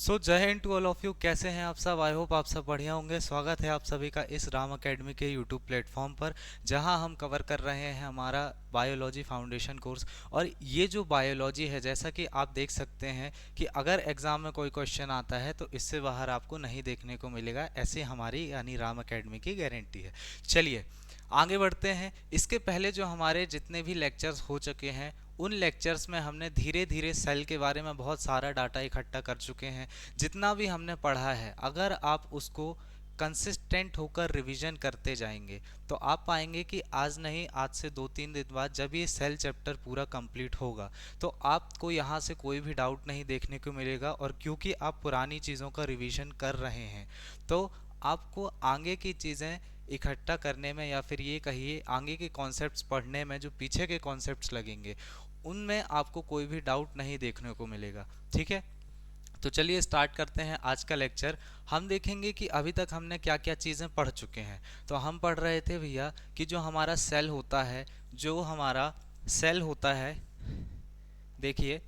जय Hind to all of you. कैसे हैं आप सब? आई होप आप सब बढ़िया होंगे। स्वागत है आप सभी का इस राम अकेडमी के यूट्यूब प्लेटफॉर्म पर, जहां हम कवर कर रहे हैं हमारा बायोलॉजी फाउंडेशन कोर्स। और ये जो बायोलॉजी है, जैसा कि आप देख सकते हैं कि अगर एग्जाम में कोई क्वेश्चन आता है तो इससे बाहर आपको नहीं देखने को मिलेगा, ऐसी हमारी यानी राम अकेडमी की गारंटी है। चलिए आगे बढ़ते हैं। इसके पहले जो हमारे जितने भी लेक्चर्स हो चुके हैं, उन लेक्चर्स में हमने धीरे धीरे सेल के बारे में बहुत सारा डाटा इकट्ठा कर चुके हैं। जितना भी हमने पढ़ा है, अगर आप उसको कंसिस्टेंट होकर रिवीजन करते जाएंगे तो आप पाएंगे कि आज नहीं, आज से 2-3 दिन बाद जब ये सेल चैप्टर पूरा कंप्लीट होगा तो आपको यहाँ से कोई भी डाउट नहीं देखने को मिलेगा। और क्योंकि आप पुरानी चीज़ों का रिवीजन कर रहे हैं तो आपको आगे की चीज़ें इकट्ठा करने में, या फिर ये कहिए आगे के कॉन्सेप्ट्स पढ़ने में, जो पीछे के कॉन्सेप्ट्स लगेंगे उनमें आपको कोई भी डाउट नहीं देखने को मिलेगा। ठीक है, तो चलिए स्टार्ट करते हैं आज का लेक्चर। हम देखेंगे कि अभी तक हमने क्या क्या चीज़ें पढ़ चुके हैं। तो हम पढ़ रहे थे भैया कि जो हमारा सेल होता है, जो हमारा सेल होता है, देखिए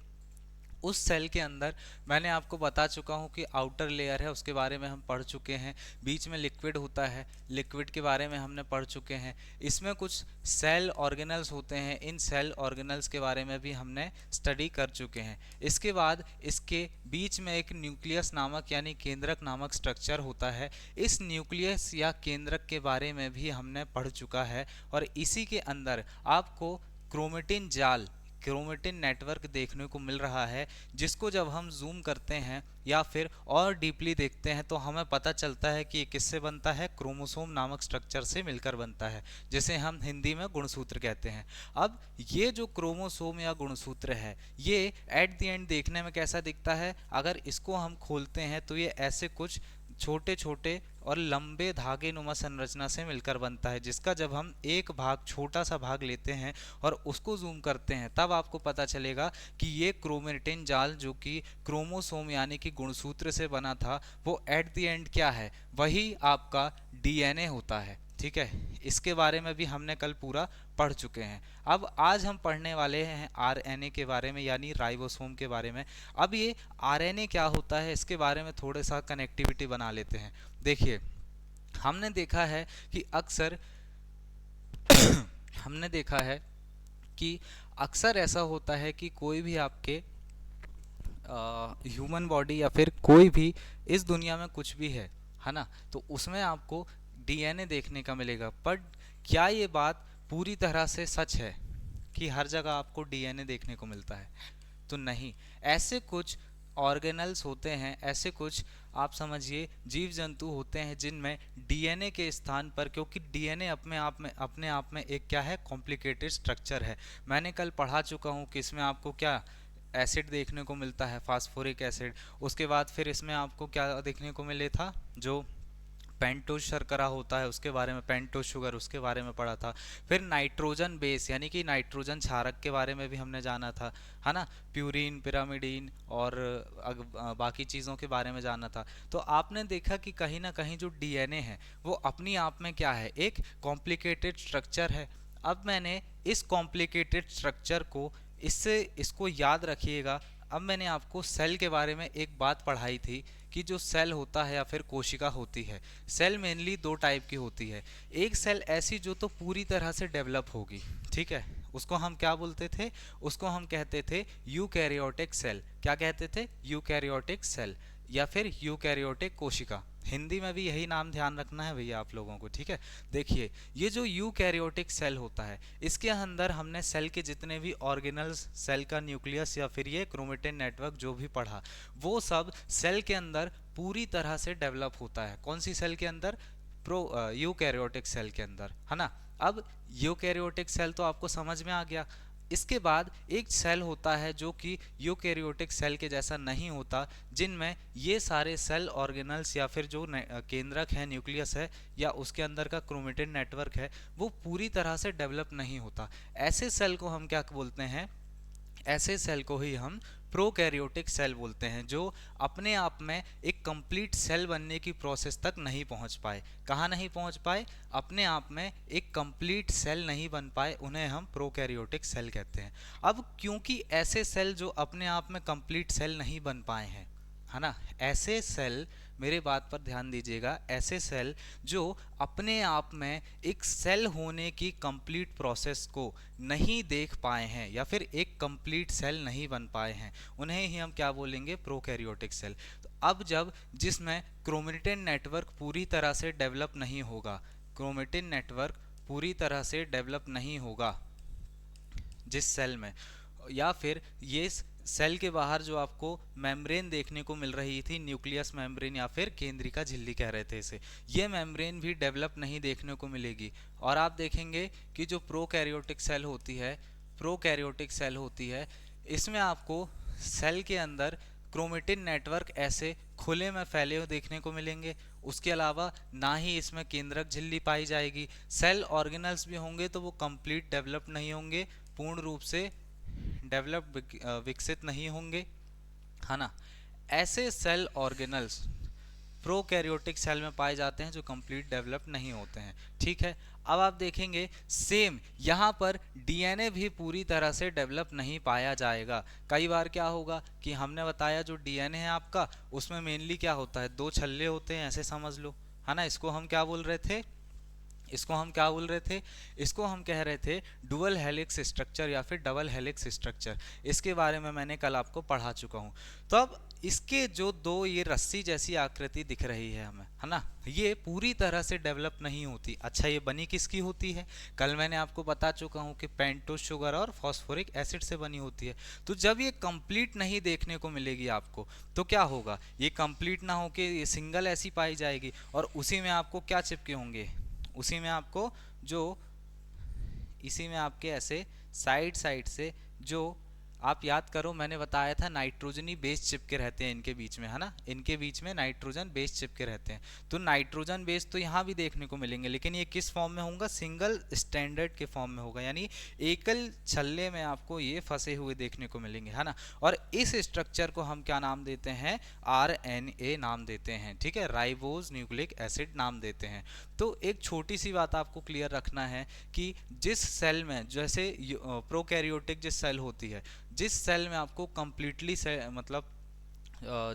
उस सेल के अंदर मैंने आपको बता चुका हूँ कि आउटर लेयर है, उसके बारे में हम पढ़ चुके हैं। बीच में लिक्विड होता है, लिक्विड के बारे में हमने पढ़ चुके हैं। इसमें कुछ सेल ऑर्गेनल्स होते हैं, इन सेल ऑर्गेनल्स के बारे में भी हमने स्टडी कर चुके हैं। इसके बाद इसके बीच में एक न्यूक्लियस नामक यानी केंद्रक नामक स्ट्रक्चर होता है। इस न्यूक्लियस या केंद्रक के बारे में भी हमने पढ़ चुका है। और इसी के अंदर आपको क्रोमेटिन जाल, क्रोमेटिन नेटवर्क देखने को मिल रहा है, जिसको जब हम जूम करते हैं या फिर और डीपली देखते हैं तो हमें पता चलता है कि ये किससे बनता है, क्रोमोसोम नामक स्ट्रक्चर से मिलकर बनता है, जिसे हम हिंदी में गुणसूत्र कहते हैं। अब ये जो क्रोमोसोम या गुणसूत्र है, ये एट द एंड देखने में कैसा दिखता है? अगर इसको हम खोलते हैं तो ये ऐसे कुछ छोटे छोटे और लंबे धागे नुमा संरचना से मिलकर बनता है, जिसका जब हम एक भाग, छोटा सा भाग लेते हैं और उसको जूम करते हैं तब आपको पता चलेगा कि ये क्रोमेटिन जाल, जो कि क्रोमोसोम यानी कि गुणसूत्र से बना था, वो एट द एंड क्या है? वही आपका डीएनए होता है। ठीक है, इसके बारे में भी हमने कल पूरा पढ़ चुके हैं। अब आज हम पढ़ने वाले हैं आरएनए के बारे में, यानी राइबोसोम के बारे में। अब ये आरएनए क्या होता है, इसके बारे में थोड़ा सा कनेक्टिविटी बना लेते हैं। देखिए, हमने देखा है कि अक्सर हमने देखा है कि अक्सर ऐसा होता है कि कोई भी आपके ह्यूमन बॉडी या फिर कोई भी इस दुनिया में कुछ भी है ना, तो उसमें आपको डीएनए देखने का मिलेगा। पर क्या ये बात पूरी तरह से सच है कि हर जगह आपको डीएनए देखने को मिलता है? तो नहीं। ऐसे कुछ ऑर्गेनल्स होते हैं, ऐसे कुछ आप समझिए जीव जंतु होते हैं जिनमें डीएनए के स्थान पर, क्योंकि डीएनए अपने आप में एक क्या है, कॉम्प्लिकेटेड स्ट्रक्चर है। मैंने कल पढ़ा चुका हूँ कि इसमें आपको क्या एसिड देखने को मिलता है, फास्फोरिक एसिड। उसके बाद फिर इसमें आपको क्या देखने को मिले था, जो पेंटोज शर्करा होता है उसके बारे में, पेंटोज शुगर, उसके बारे में पढ़ा था। फिर नाइट्रोजन बेस यानी कि नाइट्रोजन क्षारक के बारे में भी हमने जाना था, है ना, प्यूरिन, पिरामिडीन और बाकी चीज़ों के बारे में जाना था। तो आपने देखा कि कहीं ना कहीं जो डीएनए है वो अपनी आप में क्या है, एक कॉम्प्लिकेटेड स्ट्रक्चर है। अब मैंने इस कॉम्प्लिकेटेड स्ट्रक्चर को, इसको याद रखिएगा। अब मैंने आपको सेल के बारे में एक बात पढ़ाई थी कि जो सेल होता है या फिर कोशिका होती है, सेल मेनली दो टाइप की होती है। एक सेल ऐसी जो तो पूरी तरह से डेवलप होगी, ठीक है, उसको हम क्या बोलते थे? उसको हम कहते थे यूकैरियोटिक सेल। क्या कहते थे? यूकैरियोटिक सेल या फिर यूकैरियोटिक कोशिका। हिंदी में भी यही नाम ध्यान रखना है भैया आप लोगों को, ठीक है। देखिए, ये जो यूकैरियोटिक सेल होता है, इसके अंदर हमने सेल के जितने भी ऑर्गेनल्स, सेल का न्यूक्लियस या फिर ये क्रोमेटिन नेटवर्क जो भी पढ़ा, वो सब सेल के अंदर पूरी तरह से डेवलप होता है। कौन सी सेल के अंदर? यूकैरियोटिक सेल के अंदर, है ना। अब यूकैरियोटिक सेल तो आपको समझ में आ गया। इसके बाद एक सेल होता है जो कि यूकैरियोटिक सेल के जैसा नहीं होता, जिनमें ये सारे सेल ऑर्गेनल्स या फिर जो केंद्रक है, न्यूक्लियस है, या उसके अंदर का क्रोमेटिन नेटवर्क है, वो पूरी तरह से डेवलप नहीं होता। ऐसे सेल को हम क्या बोलते हैं? ऐसे सेल को ही हम प्रोकैरियोटिक सेल बोलते हैं, जो अपने आप में एक कंप्लीट सेल बनने की प्रोसेस तक नहीं पहुंच पाए। कहाँ नहीं पहुंच पाए? अपने आप में एक कंप्लीट सेल नहीं बन पाए, उन्हें हम प्रोकैरियोटिक सेल कहते हैं। अब क्योंकि ऐसे सेल जो अपने आप में कंप्लीट सेल नहीं बन पाए हैं, है ना। ऐसे सेल, मेरे बात पर ध्यान दीजिएगा, ऐसे सेल जो अपने आप में एक सेल होने की कंप्लीट प्रोसेस को नहीं देख पाए हैं या फिर एक कंप्लीट सेल नहीं बन पाए हैं, उन्हें ही हम क्या बोलेंगे, प्रोकैरियोटिक सेल। तो अब जब जिसमें क्रोमेटिन नेटवर्क पूरी तरह से डेवलप नहीं होगा, क्रोमेटिन नेटवर्क पूरी तरह से डेवलप नहीं होगा जिस सेल में, या फिर ये सेल के बाहर जो आपको मेम्ब्रेन देखने को मिल रही थी, न्यूक्लियस मेम्ब्रेन या फिर केंद्रिका झिल्ली कह रहे थे इसे, ये मेम्ब्रेन भी डेवलप नहीं देखने को मिलेगी। और आप देखेंगे कि जो प्रोकैरियोटिक सेल होती है, प्रोकैरियोटिक सेल होती है, इसमें आपको सेल के अंदर क्रोमेटिन नेटवर्क ऐसे खुले में फैले हुए देखने को मिलेंगे। उसके अलावा ना ही इसमें केंद्रक झिल्ली पाई जाएगी। सेल ऑर्गेनल्स भी होंगे तो वो कंप्लीट डेवलप नहीं होंगे, पूर्ण रूप से डेवलप विकसित नहीं होंगे, है ना। ऐसे सेल ऑर्गेनल्स प्रोकैरियोटिक सेल में पाए जाते हैं जो कंप्लीट डेवलप नहीं होते हैं, ठीक है। अब आप देखेंगे सेम यहाँ पर डीएनए भी पूरी तरह से डेवलप नहीं पाया जाएगा। कई बार क्या होगा कि हमने बताया जो डीएनए है आपका, उसमें मेनली क्या होता है, दो छल्ले होते हैं, ऐसे समझ लो, है ना। इसको हम क्या बोल रहे थे, इसको हम क्या बोल रहे थे, इसको हम कह रहे थे डुअल हेलिक्स स्ट्रक्चर या फिर डबल हेलिक्स स्ट्रक्चर। इसके बारे में मैंने कल आपको पढ़ा चुका हूँ। तो अब इसके जो दो ये रस्सी जैसी आकृति दिख रही है हमें, है ना, ये पूरी तरह से डेवलप नहीं होती। अच्छा, ये बनी किसकी होती है, कल मैंने आपको बता चुका हूँ कि पेंटोस शुगर और फॉस्फोरिक एसिड से बनी होती है। तो जब ये कंप्लीट नहीं देखने को मिलेगी आपको, तो क्या होगा, ये कंप्लीट ना होके ये सिंगल ऐसी पाई जाएगी, और उसी में आपको क्या चिपके होंगे, उसी में आपको जो, इसी में आपके ऐसे साइड साइड से जो, आप याद करो मैंने बताया था नाइट्रोजनी बेस चिपके रहते हैं इनके बीच में, है ना, इनके बीच में नाइट्रोजन बेस चिपके रहते हैं। तो नाइट्रोजन बेस तो यहाँ भी देखने को मिलेंगे, लेकिन ये किस फॉर्म में होगा, सिंगल स्टैंडर्ड के फॉर्म में होगा, यानी एकल छल्ले में आपको ये फंसे हुए देखने को मिलेंगे, है ना। और इस स्ट्रक्चर को हम क्या नाम देते हैं, RNA नाम देते हैं, ठीक है, राइबोज न्यूक्लिक एसिड नाम देते हैं। तो एक छोटी सी बात आपको क्लियर रखना है कि जिस सेल में, जैसे प्रोकैरियोटिक जिस सेल होती है, जिस सेल में आपको कंप्लीटली मतलब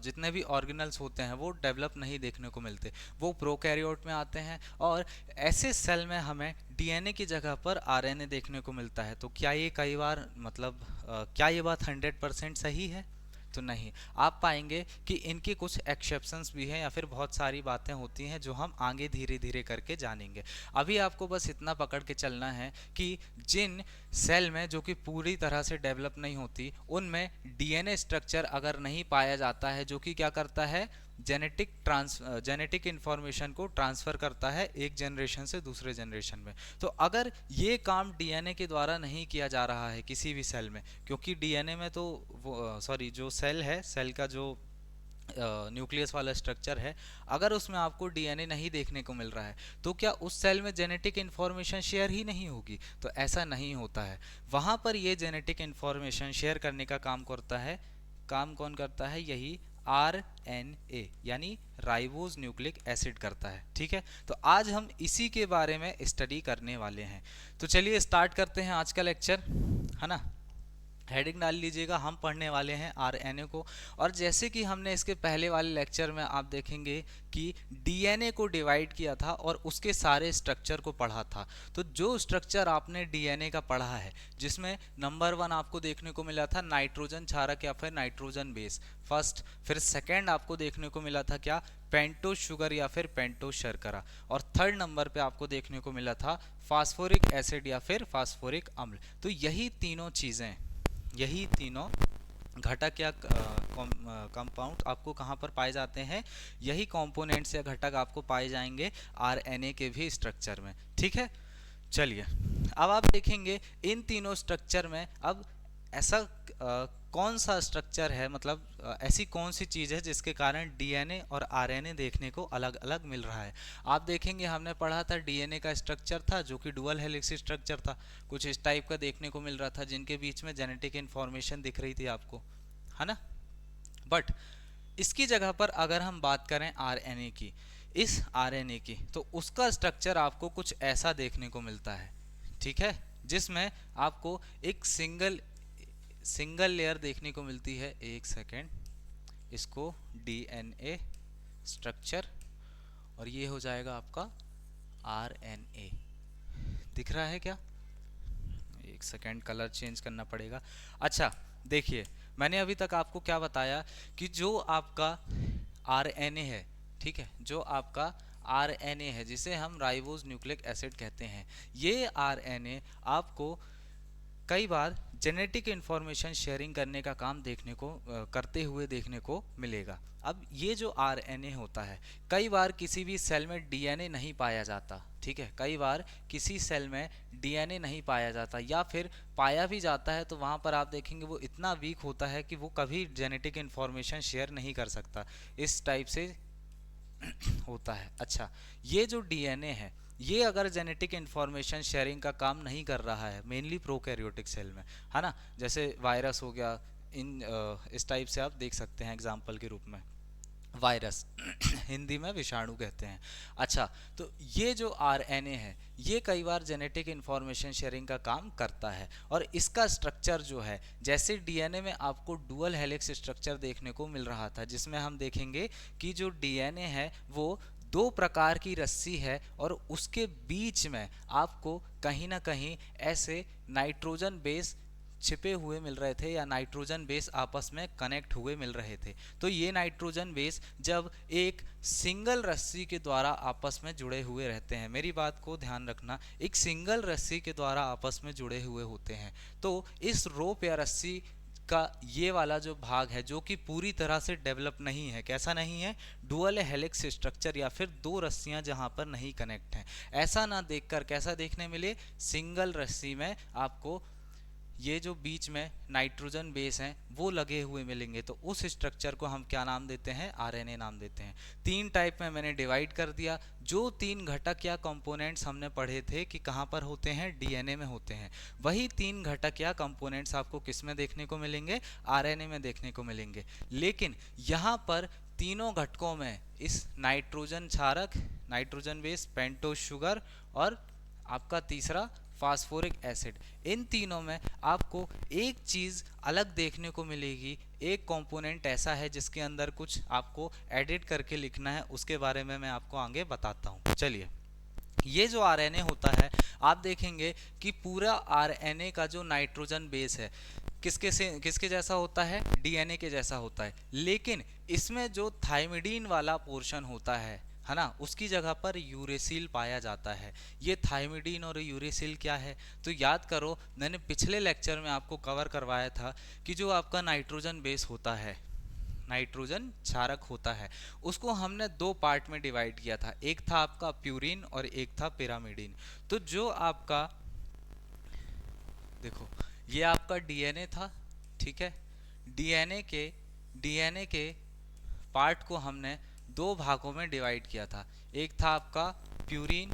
जितने भी ऑर्गेनल्स होते हैं वो डेवलप नहीं देखने को मिलते, वो प्रोकैरियोट में आते हैं। और ऐसे सेल में हमें डीएनए की जगह पर आरएनए देखने को मिलता है। तो क्या ये कई बार मतलब क्या ये बात 100% सही है, तो नहीं। आप पाएंगे कि इनके कुछ एक्सेप्शंस भी हैं या फिर बहुत सारी बातें होती हैं जो हम आगे धीरे धीरे करके जानेंगे। अभी आपको बस इतना पकड़ के चलना है कि जिन सेल में जो कि पूरी तरह से डेवलप नहीं होती, उनमें डीएनए स्ट्रक्चर अगर नहीं पाया जाता है जो कि क्या करता है, जेनेटिक इंफॉर्मेशन को ट्रांसफ़र करता है एक जनरेशन से दूसरे जनरेशन में। तो अगर ये काम डीएनए के द्वारा नहीं किया जा रहा है किसी भी सेल में, क्योंकि डीएनए में तो वो सॉरी जो सेल है, सेल का जो न्यूक्लियस वाला स्ट्रक्चर है, अगर उसमें आपको डीएनए नहीं देखने को मिल रहा है तो क्या उस सेल में जेनेटिक इन्फॉर्मेशन शेयर ही नहीं होगी, तो ऐसा नहीं होता है। वहाँ पर ये जेनेटिक इन्फॉर्मेशन शेयर करने का काम करता है, काम कौन करता है, यही RNA यानी राइबोज न्यूक्लिक एसिड करता है, ठीक है। तो आज हम इसी के बारे में स्टडी करने वाले हैं। तो चलिए स्टार्ट करते हैं आज का लेक्चर, है ना। हेडिंग डाल लीजिएगा, हम पढ़ने वाले हैं आरएनए को। और जैसे कि हमने इसके पहले वाले लेक्चर में आप देखेंगे कि डीएनए को डिवाइड किया था और उसके सारे स्ट्रक्चर को पढ़ा था। तो जो स्ट्रक्चर आपने डीएनए का पढ़ा है, जिसमें नंबर 1 आपको देखने को मिला था नाइट्रोजन क्षारक या फिर नाइट्रोजन बेस फर्स्ट, फिर सेकेंड आपको देखने को मिला था क्या, पेंटोस शुगर या फिर पेंटोस शर्करा, और थर्ड नंबर पे आपको देखने को मिला था फास्फोरिक एसिड या फिर फास्फोरिक अम्ल। तो यही तीनों चीज़ें, यही तीनों घटक या कंपाउंड आपको कहाँ पर पाए जाते हैं, यही कंपोनेंट्स या घटक आपको पाए जाएंगे आरएनए के भी स्ट्रक्चर में, ठीक है। चलिए अब आप देखेंगे इन तीनों स्ट्रक्चर में अब ऐसा कौन सा स्ट्रक्चर है, मतलब ऐसी कौन सी चीज़ है जिसके कारण डीएनए और आरएनए देखने को अलग अलग मिल रहा है। आप देखेंगे हमने पढ़ा था डीएनए का स्ट्रक्चर था जो कि डुअल हेलिक्स स्ट्रक्चर था, कुछ इस टाइप का देखने को मिल रहा था, जिनके बीच में जेनेटिक इन्फॉर्मेशन दिख रही थी आपको, है ना। बट इसकी जगह पर अगर हम बात करें आरएनए की, इस आरएनए की, तो उसका स्ट्रक्चर आपको कुछ ऐसा देखने को मिलता है, ठीक है, जिसमें आपको एक सिंगल लेयर देखने को मिलती है। एक सेकेंड, इसको डीएनए स्ट्रक्चर, और ये हो जाएगा आपका आरएनए। दिख रहा है क्या? एक सेकेंड, कलर चेंज करना पड़ेगा। अच्छा देखिए, मैंने अभी तक आपको क्या बताया कि जो आपका आरएनए है, ठीक है, जो आपका आरएनए है जिसे हम राइबोज न्यूक्लिक एसिड कहते हैं, ये आरएनए आपको कई बार जेनेटिक इंफॉर्मेशन शेयरिंग करने का काम देखने को करते हुए देखने को मिलेगा। अब ये जो आरएनए होता है, कई बार किसी भी सेल में डीएनए नहीं पाया जाता, ठीक है, कई बार किसी सेल में डीएनए नहीं पाया जाता, या फिर पाया भी जाता है तो वहाँ पर आप देखेंगे वो इतना वीक होता है कि वो कभी जेनेटिक इंफॉर्मेशन शेयर नहीं कर सकता, इस टाइप से होता है। अच्छा, ये जो डीएनए है, ये अगर जेनेटिक इंफॉर्मेशन शेयरिंग का काम नहीं कर रहा है, मेनली प्रोकैरियोटिक सेल में, है ना, जैसे वायरस हो गया, इन इस टाइप से आप देख सकते हैं एग्जाम्पल के रूप में, वायरस हिंदी में विषाणु कहते हैं। अच्छा, तो ये जो आरएनए है, ये कई बार जेनेटिक इंफॉर्मेशन शेयरिंग का काम करता है, और इसका स्ट्रक्चर जो है, जैसे डीएनए में आपको डुअल हेलिक्स स्ट्रक्चर देखने को मिल रहा था, जिसमें हम देखेंगे कि जो डीएनए है वो दो प्रकार की रस्सी है, और उसके बीच में आपको कहीं ना कहीं ऐसे नाइट्रोजन बेस छिपे हुए मिल रहे थे, या नाइट्रोजन बेस आपस में कनेक्ट हुए मिल रहे थे। तो ये नाइट्रोजन बेस जब एक सिंगल रस्सी के द्वारा आपस में जुड़े हुए रहते हैं, मेरी बात को ध्यान रखना, एक सिंगल रस्सी के द्वारा आपस में जुड़े हुए होते हैं, तो इस रोप या रस्सी का ये वाला जो भाग है, जो कि पूरी तरह से डेवलप नहीं है, कैसा नहीं है, डुअल हेलिक्स स्ट्रक्चर, या फिर दो रस्सियां जहां पर नहीं कनेक्ट हैं, ऐसा ना देखकर कैसा देखने मिले, सिंगल रस्सी में आपको ये जो बीच में नाइट्रोजन बेस हैं वो लगे हुए मिलेंगे, तो उस स्ट्रक्चर को हम क्या नाम देते हैं, आरएनए नाम देते हैं। तीन टाइप में मैंने डिवाइड कर दिया। जो तीन घटक या कंपोनेंट्स हमने पढ़े थे कि कहाँ पर होते हैं, डीएनए में होते हैं, वही तीन घटक या कंपोनेंट्स आपको किस में देखने को मिलेंगे, आरएनए में देखने को मिलेंगे। लेकिन यहाँ पर तीनों घटकों में इस नाइट्रोजन क्षारक, नाइट्रोजन बेस, पेंटोज शुगर, और आपका तीसरा फास्फोरिक एसिड, इन तीनों में आपको एक चीज़ अलग देखने को मिलेगी, एक कंपोनेंट ऐसा है जिसके अंदर कुछ आपको एडिट करके लिखना है, उसके बारे में मैं आपको आगे बताता हूँ। चलिए, ये जो आरएनए होता है, आप देखेंगे कि पूरा आरएनए का जो नाइट्रोजन बेस है किसके जैसा होता है, डीएनए के जैसा होता है, लेकिन इसमें जो थाइमिडीन वाला पोर्शन होता है ना, उसकी जगह पर यूरेसिल पाया जाता है। ये थाइमिडीन और यूरेसिल क्या है, तो याद करो, मैंने पिछले लेक्चर में आपको कवर करवाया था कि जो आपका नाइट्रोजन बेस होता है, नाइट्रोजन क्षारक होता है, उसको हमने दो पार्ट में डिवाइड किया था, एक था आपका प्यूरिन और एक था पिरामिडिन। तो जो आपका देखो, ये आपका डीएनए था, ठीक है, डीएनए के पार्ट को हमने दो भागों में डिवाइड किया था, एक था आपका प्यूरिन,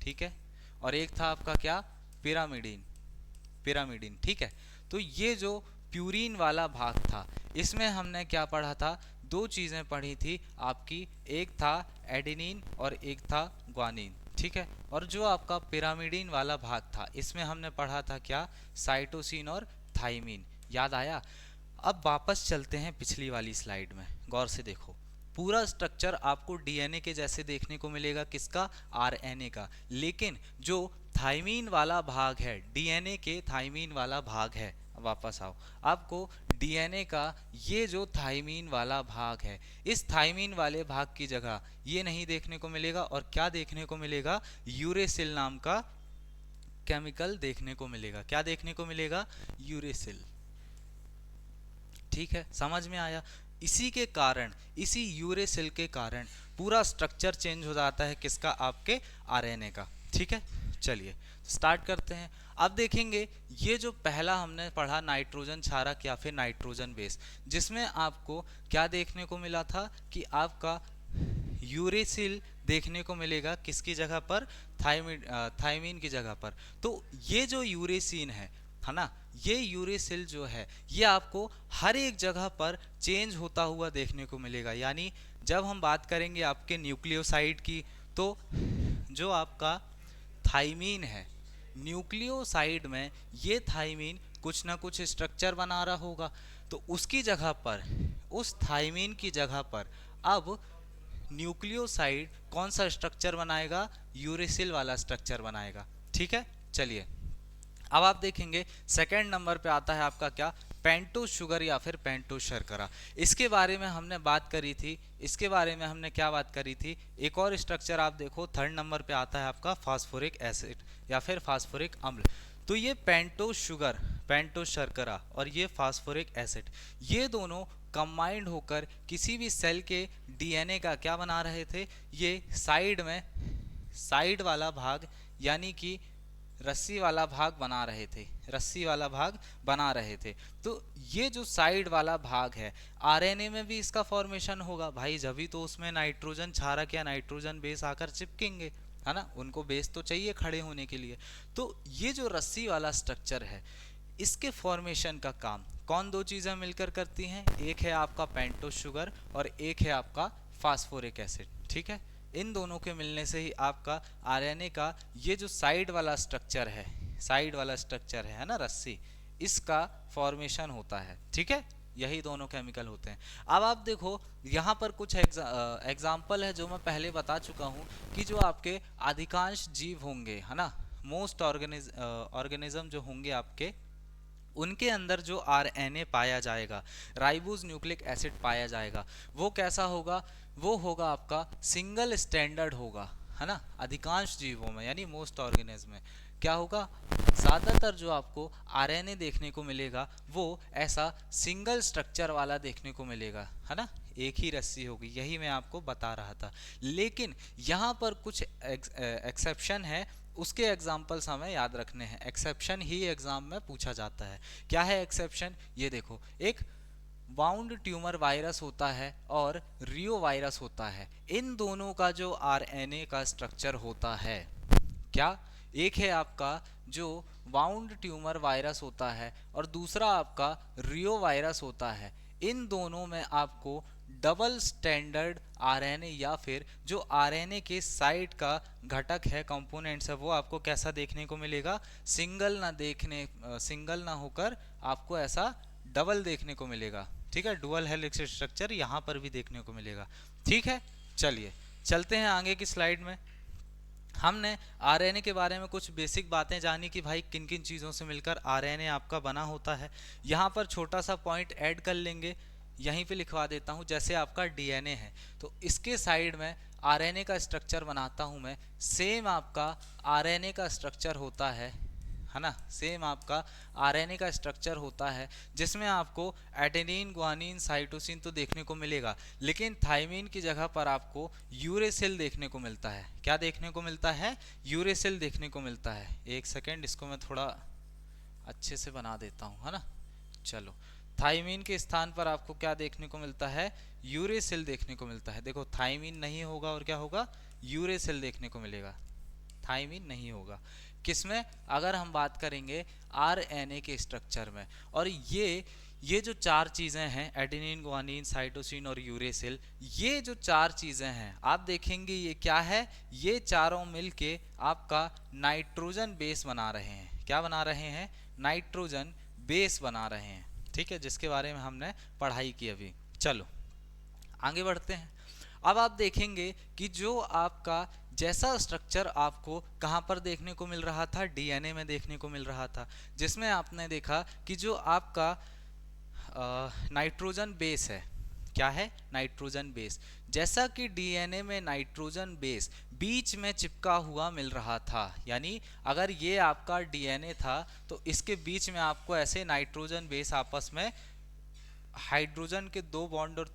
ठीक है, और एक था आपका क्या, पिरामिडिन, पिरामिडिन, ठीक है। तो ये जो प्यूरिन वाला भाग था, इसमें हमने क्या पढ़ा था, दो चीजें पढ़ी थी आपकी, एक था एडेनिन और एक था ग्वानिन, ठीक है, और जो आपका पिरामिडिन वाला भाग था, इसमें हमने पढ़ा था क्या, साइटोसिन और थाइमिन, याद आया। अब वापस चलते हैं पिछली वाली स्लाइड में, गौर से देखो, पूरा स्ट्रक्चर आपको डीएनए के जैसे देखने को मिलेगा, किसका, आरएनए का, लेकिन जो थाइमीन वाला भाग है, डीएनए के थाइमीन वाला भाग है, वापस आओ, आपको डीएनए का ये जो थाइमीन वाला भाग है, इस थाइमीन वाले भाग की जगह ये नहीं देखने को मिलेगा, और क्या देखने को मिलेगा, यूरेसिल नाम का केमिकल देखने को मिलेगा। क्या देखने को मिलेगा, यूरेसिल, ठीक है, समझ में आया। इसी के कारण, इसी यूरेसिल के कारण पूरा स्ट्रक्चर चेंज हो जाता है, किसका, आपके आरएनए का, ठीक है। चलिए स्टार्ट करते हैं। अब देखेंगे ये जो पहला हमने पढ़ा नाइट्रोजन क्षारक या फिर नाइट्रोजन बेस, जिसमें आपको क्या देखने को मिला था कि आपका यूरेसिल देखने को मिलेगा, किसकी जगह पर, थाइमीन की जगह पर। तो ये जो यूरेसिन है ना, ये यूरेसिल जो है, ये आपको हर एक जगह पर चेंज होता हुआ देखने को मिलेगा। यानी जब हम बात करेंगे आपके न्यूक्लियोसाइड की, तो जो आपका थाइमीन है, न्यूक्लियोसाइड में ये थाइमीन कुछ ना कुछ स्ट्रक्चर बना रहा होगा, तो उसकी जगह पर उस थाइमीन की जगह पर अब न्यूक्लियोसाइड कौन सा स्ट्रक्चर बनाएगा, यूरेसिल वाला स्ट्रक्चर बनाएगा। ठीक है, चलिए अब आप देखेंगे सेकंड नंबर पे आता है आपका क्या, पेंटोस शुगर या फिर पेंटोस शर्करा। इसके बारे में हमने बात करी थी, इसके बारे में हमने क्या बात करी थी, एक और स्ट्रक्चर आप देखो थर्ड नंबर पे आता है आपका फास्फोरिक एसिड या फिर फास्फोरिक अम्ल। तो ये पेंटोस शुगर, पेंटोस शर्करा और ये फास्फोरिक एसिड, ये दोनों कंबाइंड होकर किसी भी सेल के डीएनए का क्या बना रहे थे, ये साइड में, साइड वाला भाग यानी कि रस्सी वाला भाग बना रहे थे, रस्सी वाला भाग बना रहे थे। तो ये जो साइड वाला भाग है, आरएनए में भी इसका फॉर्मेशन होगा भाई, जब तो उसमें नाइट्रोजन क्षारक या नाइट्रोजन बेस आकर चिपकेंगे, है ना, उनको बेस तो चाहिए खड़े होने के लिए। तो ये जो रस्सी वाला स्ट्रक्चर है, इसके फॉर्मेशन का काम कौन दो चीज़ें मिलकर करती हैं, एक है आपका पेंटोस शुगर और एक है आपका फास्फोरिक एसिड। ठीक है, इन दोनों के मिलने से ही आपका आरएनए का ये जो साइड वाला स्ट्रक्चर है, साइड वाला स्ट्रक्चर है ना रस्सी, इसका फॉर्मेशन होता है। ठीक है, यही दोनों केमिकल होते हैं। अब आप देखो यहाँ पर कुछ एग्जाम्पल है जो मैं पहले बता चुका हूँ कि जो आपके अधिकांश जीव होंगे, है ना, मोस्ट ऑर्गेनिज्म जो होंगे आपके, उनके अंदर जो आरएनए पाया जाएगा, राइबोज न्यूक्लिक एसिड पाया जाएगा, वो कैसा होगा, वो होगा आपका सिंगल स्टैंडर्ड होगा, है ना, अधिकांश जीवों में यानी मोस्ट ऑर्गेनिज्म में क्या होगा, ज़्यादातर जो आपको आरएनए देखने को मिलेगा वो ऐसा सिंगल स्ट्रक्चर वाला देखने को मिलेगा, है ना, एक ही रस्सी होगी, यही मैं आपको बता रहा था। लेकिन यहाँ पर कुछ एक्सेप्शन है, उसके एग्जाम्पल्स हमें याद रखने हैं, एक्सेप्शन ही एग्जाम में पूछा जाता है। क्या है एक्सेप्शन, ये देखो, एक बाउंड ट्यूमर वायरस होता है और रियो वायरस होता है, इन दोनों का जो आरएनए का स्ट्रक्चर होता है, क्या, एक है आपका जो बाउंड ट्यूमर वायरस होता है और दूसरा आपका रियो वायरस होता है, इन दोनों में आपको डबल स्टैंडर्ड आरएनए या फिर जो आरएनए के साइड का घटक है, कंपोनेंट्स है, वो आपको कैसा देखने को मिलेगा, सिंगल ना होकर आपको ऐसा डबल देखने को मिलेगा। ठीक है, डुअल हेलिक्स स्ट्रक्चर यहाँ पर भी देखने को मिलेगा। ठीक है, चलिए चलते हैं आगे की स्लाइड में। हमने आरएनए के बारे में कुछ बेसिक बातें जानी कि भाई किन किन चीज़ों से मिलकर आरएनए आपका बना होता है। यहाँ पर छोटा सा पॉइंट ऐड कर लेंगे, यहीं पे लिखवा देता हूँ, जैसे आपका डीएनए है तो इसके साइड में आरएनए का स्ट्रक्चर बनाता हूँ मैं, सेम आपका आरएनए का स्ट्रक्चर होता है ना, सेम आपका आरएनए का स्ट्रक्चर होता है जिसमें आपको एडेनिन, ग्वानिन, साइटोसिन तो देखने को मिलेगा, लेकिन थाइमीन की जगह पर आपको यूरेसिल देखने को मिलता है। क्या देखने को मिलता है, यूरेसिल देखने को मिलता है। एक सेकेंड, इसको मैं थोड़ा अच्छे से बना देता हूँ, है ना। चलो, थाइमीन के स्थान पर आपको क्या देखने को मिलता है, यूरेसिल देखने को मिलता है। देखो थाइमीन नहीं होगा और क्या होगा, यूरेसिल देखने को मिलेगा, थाइमीन नहीं होगा। किसमें, अगर हम बात करेंगे आरएनए के स्ट्रक्चर में। और ये जो चार चीज़ें हैं, एडेनिन, ग्वानिन, साइटोसिन और यूरेसिल, ये जो चार चीज़ें हैं आप देखेंगे ये क्या है, ये चारों मिलके आपका नाइट्रोजन बेस बना रहे हैं। क्या बना रहे हैं, नाइट्रोजन बेस बना रहे हैं। ठीक है, जिसके बारे में हमने पढ़ाई की अभी। चलो आगे बढ़ते हैं। अब आप देखेंगे कि जो आपका जैसा स्ट्रक्चर आपको कहाँ पर देखने को मिल रहा था, डीएनए में देखने को मिल रहा था, जिसमें आपने देखा कि जो आपका नाइट्रोजन बेस है, क्या है, नाइट्रोजन बेस, जैसा कि डीएनए में नाइट्रोजन बेस बीच में चिपका हुआ मिल रहा था, यानी अगर ये आपका डीएनए था तो इसके बीच में आपको ऐसे नाइट्रोजन बेस आपस में हाइड्रोजन के 2 बॉन्ड और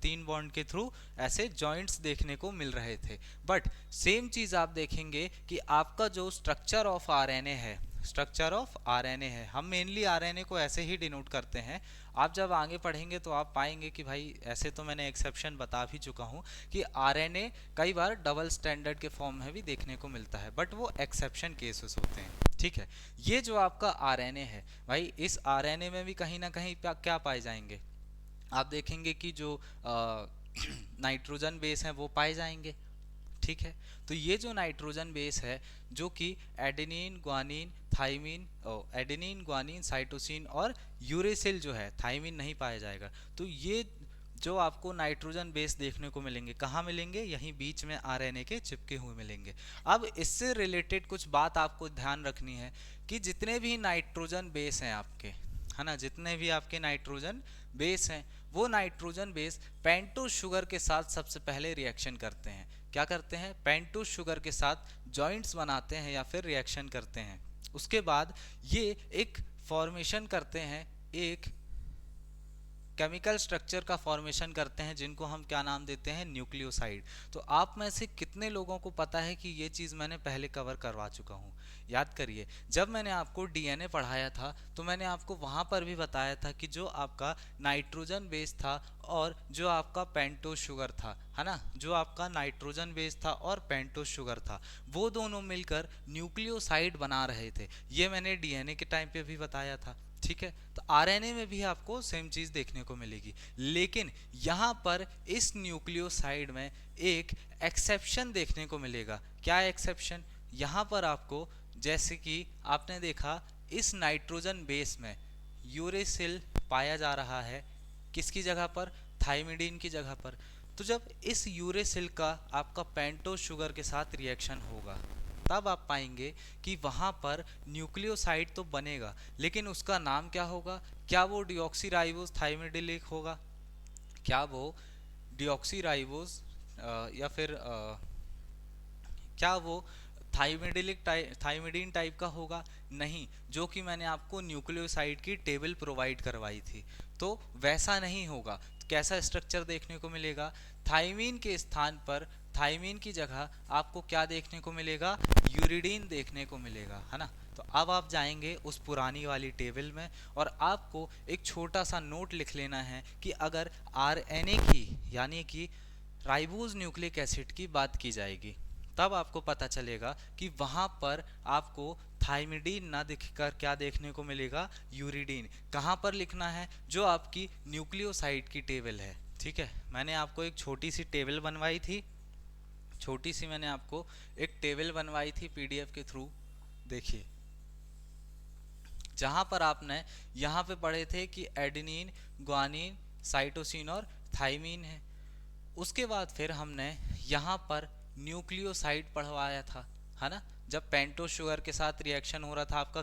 3 बॉन्ड के थ्रू ऐसे जॉइंट्स देखने को मिल रहे थे। बट सेम चीज़ आप देखेंगे कि आपका जो स्ट्रक्चर ऑफ आरएनए है, स्ट्रक्चर ऑफ आरएनए है, हम मेनली आरएनए को ऐसे ही डिनोट करते हैं। आप जब आगे पढ़ेंगे तो आप पाएंगे कि भाई ऐसे तो मैंने एक्सेप्शन बता भी चुका हूँ कि आरएनए कई बार डबल स्टैंडर्ड के फॉर्म में भी देखने को मिलता है, बट वो एक्सेप्शन केसेस होते हैं। ठीक है, ये जो आपका आरएनए है भाई, इस आरएनए में भी कहीं ना कहीं क्या पाए जाएंगे, आप देखेंगे कि जो नाइट्रोजन बेस है वो पाए जाएंगे। ठीक है, तो ये जो नाइट्रोजन बेस है जो कि adenine, guanine, thymine, adenine, guanine, cytosine और यूरेसिल जो है, थाइमीन नहीं पाया जाएगा, तो ये जो आपको नाइट्रोजन बेस देखने को मिलेंगे, कहाँ मिलेंगे, यहीं बीच में आरएनए के चिपके हुए मिलेंगे। अब इससे रिलेटेड कुछ बात आपको ध्यान रखनी है कि जितने भी नाइट्रोजन बेस हैं आपके, है ना, जितने भी आपके नाइट्रोजन बेस हैं, वो नाइट्रोजन बेस पेंटोज शुगर के साथ सबसे पहले रिएक्शन करते हैं। क्या करते हैं, पेंटोज शुगर के साथ जॉइंट्स बनाते हैं या फिर रिएक्शन करते हैं। उसके बाद ये एक फॉर्मेशन करते हैं, एक केमिकल स्ट्रक्चर का फॉर्मेशन करते हैं, जिनको हम क्या नाम देते हैं, न्यूक्लियोसाइड। तो आप में से कितने लोगों को पता है कि ये चीज़ मैंने पहले कवर करवा चुका हूँ? याद करिए, जब मैंने आपको डीएनए पढ़ाया था तो मैंने आपको वहाँ पर भी बताया था कि जो आपका नाइट्रोजन बेस था और जो आपका पेंटोज शुगर था, है ना, जो आपका नाइट्रोजन बेस था और पेंटोज शुगर था, वो दोनों मिलकर न्यूक्लियोसाइड बना रहे थे। ये मैंने डीएनए के टाइम पे भी बताया था। ठीक है, तो आरएनए में भी आपको सेम चीज देखने को मिलेगी, लेकिन यहाँ पर इस न्यूक्लियोसाइड में एक एक्सेप्शन देखने को मिलेगा। क्या एक्सेप्शन? यहाँ पर आपको, जैसे कि आपने देखा, इस नाइट्रोजन बेस में यूरेसिल पाया जा रहा है, किसकी जगह पर, थाइमिडीन की जगह पर। तो जब इस यूरेसिल का आपका पेंटोज शुगर के साथ रिएक्शन होगा, तब आप पाएंगे कि वहाँ पर न्यूक्लियोसाइड तो बनेगा, लेकिन उसका नाम क्या होगा? क्या वो डिऑक्सीराइबोस थाइमिडिलिक होगा? क्या वो डिऑक्सीराइबोस या फिर क्या वो थाइमिडीन टाइप का होगा? नहीं, जो कि मैंने आपको न्यूक्लियोसाइड की टेबल प्रोवाइड करवाई थी, तो वैसा नहीं होगा। तो कैसा स्ट्रक्चर देखने को मिलेगा? थाइमीन के स्थान पर, थाइमीन की जगह आपको क्या देखने को मिलेगा? यूरिडीन देखने को मिलेगा, है ना। तो अब आप जाएंगे उस पुरानी वाली टेबल में और आपको एक छोटा सा नोट लिख लेना है कि अगर आरएनए की, यानी कि राइबोज न्यूक्लिक एसिड की बात की जाएगी, तब आपको पता चलेगा कि वहाँ पर आपको थाइमिडीन ना दिखकर क्या देखने को मिलेगा? यूरिडीन। कहाँ पर लिखना है? जो आपकी न्यूक्लियोसाइड की टेबल है। ठीक है, मैंने आपको एक छोटी सी टेबल बनवाई थी, छोटी सी मैंने आपको एक टेबल बनवाई थी पीडीएफ के थ्रू। देखिए, जहाँ पर आपने यहाँ पे पढ़े थे कि एडेनिन, ग्वानिन, साइटोसिन और थाइमीन है। उसके बाद फिर हमने यहाँ पर न्यूक्लियोसाइड पढ़वाया था, है ना, जब पेंटोज शुगर के साथ रिएक्शन हो रहा था आपका,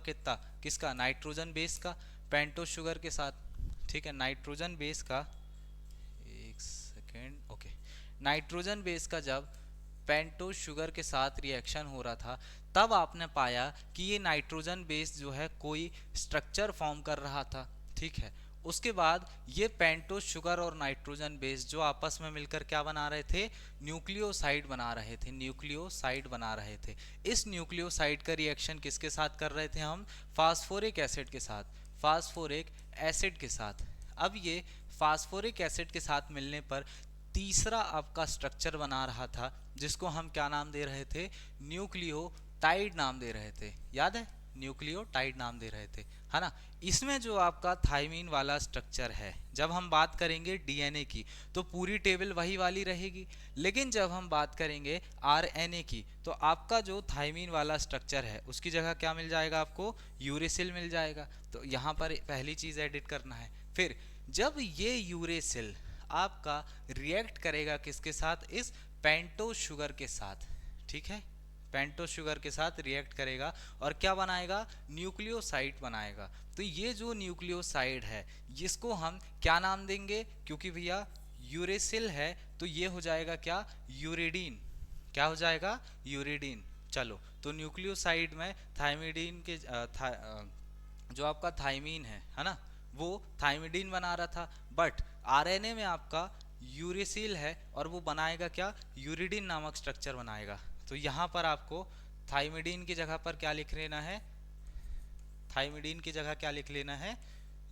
किसका, नाइट्रोजन बेस का पेंटोज शुगर के साथ। ठीक है, नाइट्रोजन बेस का, एक सेकेंड, ओके, नाइट्रोजन बेस का जब पेंटोज शुगर के साथ रिएक्शन हो रहा था, तब आपने पाया कि ये नाइट्रोजन बेस जो है कोई स्ट्रक्चर फॉर्म कर रहा था। ठीक है, उसके बाद ये पेंटोज शुगर और नाइट्रोजन बेस जो आपस में मिलकर क्या बना रहे थे? न्यूक्लियोसाइड बना रहे थे, न्यूक्लियोसाइड बना रहे थे। इस न्यूक्लियोसाइड का रिएक्शन किसके साथ कर रहे थे हम? फास्फोरिक एसिड के साथ, फास्फोरिक एसिड के साथ। अब ये फास्फोरिक एसिड के साथ मिलने पर तीसरा आपका स्ट्रक्चर बना रहा था, जिसको हम क्या नाम दे रहे थे? न्यूक्लियोटाइड नाम दे रहे थे। याद है, न्यूक्लियोटाइड नाम दे रहे थे, है ना। इसमें जो आपका थाइमीन वाला स्ट्रक्चर है, जब हम बात करेंगे डीएनए की तो पूरी टेबल वही वाली रहेगी, लेकिन जब हम बात करेंगे आरएनए की तो आपका जो थाइमीन वाला स्ट्रक्चर है उसकी जगह क्या मिल जाएगा आपको? यूरेसिल मिल जाएगा। तो यहाँ पर पहली चीज एडिट करना है। फिर जब ये यूरेसिल आपका रिएक्ट करेगा किसके साथ? इस पेंटोज शुगर के साथ। ठीक है, पेंटोज शुगर के साथ रिएक्ट करेगा और क्या बनाएगा? न्यूक्लियोसाइड बनाएगा। तो ये जो न्यूक्लियोसाइड है, इसको हम क्या नाम देंगे? क्योंकि भैया यूरेसिल है तो ये हो जाएगा क्या? यूरिडीन। क्या हो जाएगा? यूरिडीन। चलो, तो न्यूक्लियोसाइड में थाइमिडीन के जो आपका थाइमीन है ना, वो थाइमिडीन बना रहा था, बट आरएनए में आपका यूरेसिल है और वो बनाएगा क्या? यूरिडीन नामक स्ट्रक्चर बनाएगा। तो यहाँ पर आपको थाइमिडीन की जगह पर क्या लिख लेना है? थाइमिडीन की जगह क्या लिख लेना है?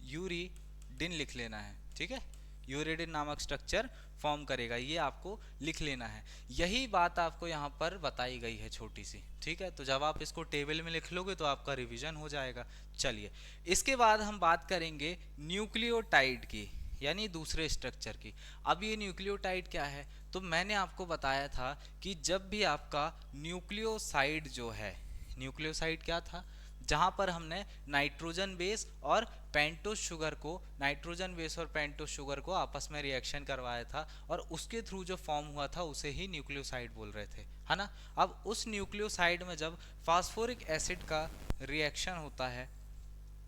यूरिडिन लिख लेना है। ठीक है, यूरिडिन नामक स्ट्रक्चर फॉर्म करेगा, ये आपको लिख लेना है। यही बात आपको यहाँ पर बताई गई है छोटी सी। ठीक है, तो जब आप इसको टेबल में लिख लोगे तो आपका रिवीजन हो जाएगा। चलिए, इसके बाद हम बात करेंगे न्यूक्लियोटाइड की, यानी दूसरे स्ट्रक्चर की। अब ये न्यूक्लियोटाइड क्या है? तो मैंने आपको बताया था कि जब भी आपका न्यूक्लियोसाइड जो है, न्यूक्लियोसाइड क्या था? जहां पर हमने नाइट्रोजन बेस और पेंटोस शुगर को आपस में रिएक्शन करवाया था और उसके थ्रू जो फॉर्म हुआ था उसे ही न्यूक्लियोसाइड बोल रहे थे, है ना। अब उस न्यूक्लियोसाइड में जब फास्फोरिक एसिड का रिएक्शन होता है,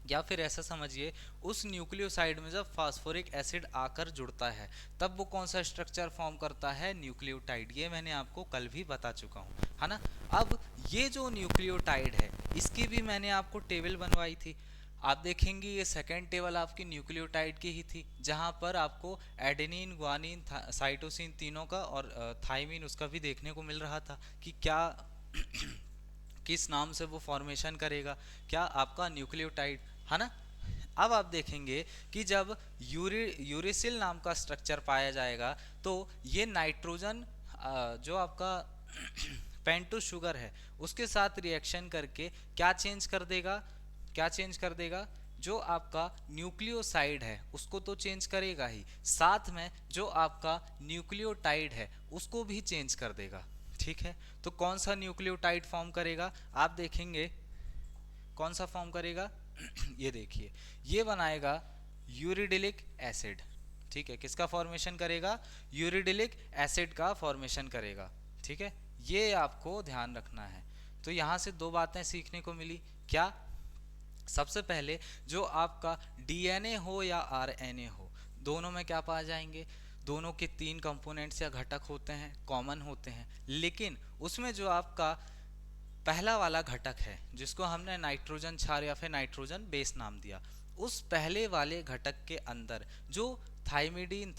या फिर ऐसा समझिए उस न्यूक्लियोसाइड में जब फास्फोरिक एसिड आकर जुड़ता है तब वो कौन सा स्ट्रक्चर फॉर्म करता है, न्यूक्लियोटाइड। ये मैंने आपको कल भी बता चुका हूँ, है ना। अब ये जो न्यूक्लियोटाइड है इसकी भी मैंने आपको टेबल बनवाई थी। आप देखेंगे ये सेकेंड टेबल आपकी न्यूक्लियोटाइड की ही थी, जहां पर आपको एडेनिन, ग्वानिन, साइटोसिन तीनों का और थाइमिन उसका भी देखने को मिल रहा था कि क्या किस नाम से वो फॉर्मेशन करेगा, क्या आपका न्यूक्लियोटाइड, है ना। अब आप देखेंगे कि जब यूरेसिल नाम का स्ट्रक्चर पाया जाएगा तो ये नाइट्रोजन जो आपका पेंटोस शुगर है उसके साथ रिएक्शन करके क्या चेंज कर देगा, जो आपका न्यूक्लियोसाइड है उसको तो चेंज करेगा ही, साथ में जो आपका न्यूक्लियोटाइड है उसको भी चेंज कर देगा। ठीक है, तो कौन सा न्यूक्लियोटाइड फॉर्म करेगा, आप देखेंगे कौन सा फॉर्म करेगा ये देखिए, ये बनाएगा यूरिडिलिक एसिड। ठीक है, किसका फॉर्मेशन करेगा, यूरिडिलिक एसिड का फॉर्मेशन करेगा। ठीक है, ये आपको ध्यान रखना है। तो यहाँ से दो बातें सीखने को मिली, क्या, सबसे पहले जो आपका डीएनए हो या आरएनए हो दोनों में क्या पा जाएंगे, दोनों के तीन कंपोनेंट्स या घटक होते हैं, कॉमन होते हैं, लेकिन उसमें जो आपका पहला वाला घटक है जिसको हमने नाइट्रोजन क्षार या फिर नाइट्रोजन बेस नाम दिया, उस पहले वाले घटक के अंदर जो थाइमीन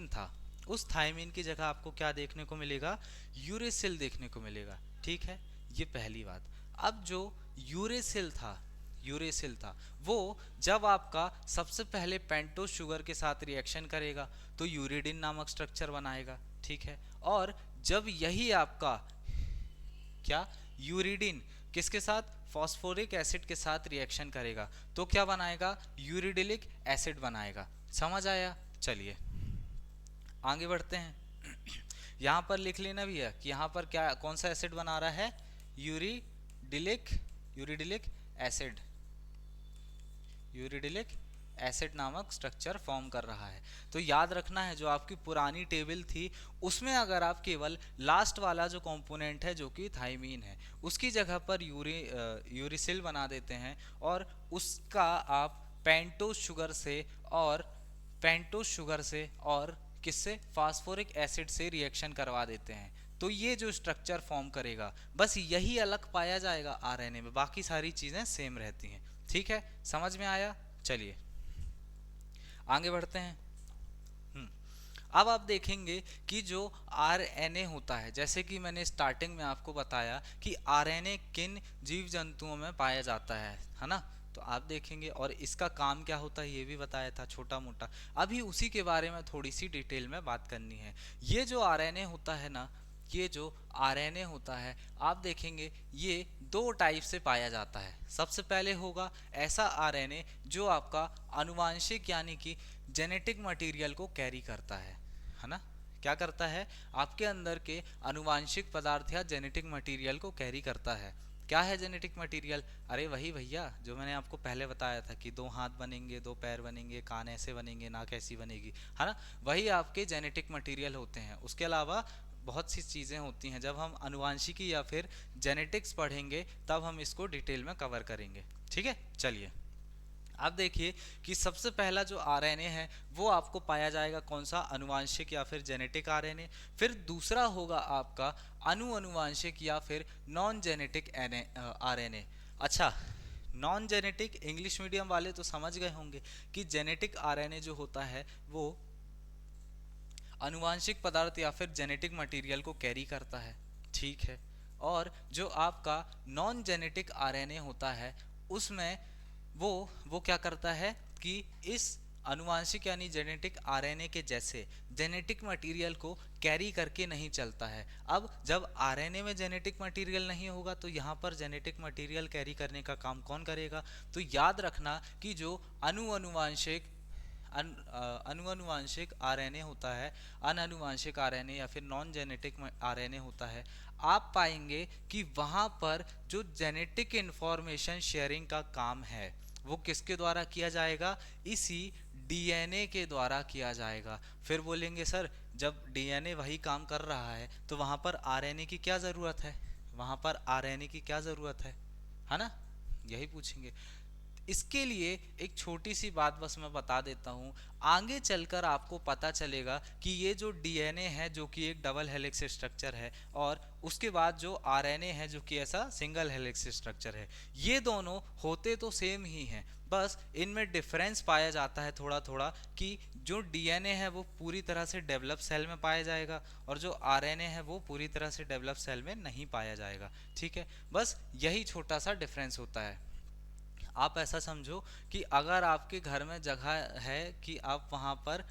था, उस थाइमीन की जगह आपको क्या देखने को मिलेगा, यूरेसिल देखने को मिलेगा। ठीक है, ये पहली बात। अब जो यूरेसिल था वो जब आपका सबसे पहले पेंटोस शुगर के साथ रिएक्शन करेगा तो यूरिडिन नामक स्ट्रक्चर बनाएगा। ठीक है, और जब यही आपका क्या, यूरिडिन किसके साथ, फॉस्फोरिक एसिड के साथ रिएक्शन करेगा तो क्या बनाएगा, यूरिडिलिक एसिड बनाएगा। समझ आया, चलिए आगे बढ़ते हैं। यहाँ पर लिख लेना भी है कि यहाँ पर क्या, कौन सा एसिड बना रहा है, यूरिडिलिक एसिड नामक स्ट्रक्चर फॉर्म कर रहा है। तो याद रखना है जो आपकी पुरानी टेबल थी उसमें अगर आप केवल लास्ट वाला जो कंपोनेंट है जो कि थाइमीन है उसकी जगह पर यूरिसिल बना देते हैं और उसका आप पेंटोस शुगर से और किससे, फास्फोरिक एसिड से रिएक्शन करवा देते हैं, तो ये जो स्ट्रक्चर फॉर्म करेगा बस यही अलग पाया जाएगा आरएनए में, बाकी सारी चीजें सेम रहती हैं। ठीक है, समझ में आया, चलिए आगे बढ़ते हैं। अब आप देखेंगे कि जो आरएनए होता है, जैसे कि मैंने स्टार्टिंग में आपको बताया कि आरएनए किन जीव जंतुओं में पाया जाता है ना। तो आप देखेंगे और इसका काम क्या होता है ये भी बताया था छोटा मोटा, अभी उसी के बारे में थोड़ी सी डिटेल में बात करनी है। ये जो आरएनए होता है ना, ये जो आरएनए होता है आप देखेंगे ये दो टाइप से पाया जाता है। सबसे पहले होगा ऐसा आरएनए जो आपका आनुवांशिक यानी कि जेनेटिक मटेरियल को कैरी करता है ना, क्या करता है, आपके अंदर के आनुवांशिक पदार्थ या जेनेटिक मटेरियल को कैरी करता है। क्या है जेनेटिक मटेरियल, अरे वही भैया जो मैंने आपको पहले बताया था कि 2 हाथ बनेंगे, 2 पैर बनेंगे, कान ऐसे बनेंगे, नाक ऐसी बनेगी, है ना, वही आपके जेनेटिक मटेरियल होते हैं। उसके अलावा बहुत सी चीज़ें होती हैं, जब हम आनुवांशिकी या फिर जेनेटिक्स पढ़ेंगे तब हम इसको डिटेल में कवर करेंगे। ठीक है, चलिए अब देखिए कि सबसे पहला जो आरएनए है वो आपको पाया जाएगा कौन सा, आनुवांशिक या फिर जेनेटिक आरएनए। फिर दूसरा होगा आपका अनुवांशिक या फिर नॉन जेनेटिक आरएनए। अच्छा, नॉन जेनेटिक इंग्लिश मीडियम वाले तो समझ गए होंगे कि जेनेटिक आरएनए जो होता है वो आनुवांशिक पदार्थ या फिर जेनेटिक मटेरियल को कैरी करता है। ठीक है, और जो आपका नॉन जेनेटिक आरएनए होता है उसमें वो क्या करता है कि इस आनुवांशिक यानी जेनेटिक आरएनए के जैसे जेनेटिक मटेरियल को कैरी करके नहीं चलता है। अब जब आरएनए में जेनेटिक मटेरियल नहीं होगा तो यहाँ पर जेनेटिक मटेरियल कैरी करने का काम कौन करेगा, तो याद रखना कि जो अनुवांशिक आरएनए होता है, अनानुवांशिक आरएनए या फिर नॉन जेनेटिक आरएनए होता है, आप पाएंगे कि वहां पर जो जेनेटिक इंफॉर्मेशन शेयरिंग का काम है वो किसके द्वारा किया जाएगा, इसी डीएनए के द्वारा किया जाएगा। फिर बोलेंगे सर जब डीएनए वही काम कर रहा है तो वहां पर आरएनए की क्या जरूरत है, वहां पर आरएनए की क्या जरूरत है ना, यही पूछेंगे। इसके लिए एक छोटी सी बात बस मैं बता देता हूँ, आगे चलकर आपको पता चलेगा कि ये जो डीएनए है जो कि एक डबल हेलिक्स स्ट्रक्चर है, और उसके बाद जो आरएनए है जो कि ऐसा सिंगल हेलिक्स स्ट्रक्चर है, ये दोनों होते तो सेम ही हैं, बस इनमें डिफरेंस पाया जाता है थोड़ा थोड़ा, कि जो डीएनए है वो पूरी तरह से डेवलप सेल में पाया जाएगा और जो आरएनए है वो पूरी तरह से डेवलप सेल में नहीं पाया जाएगा। ठीक है, बस यही छोटा सा डिफरेंस होता है। आप ऐसा समझो कि अगर आपके घर में जगह है कि आप वहां पर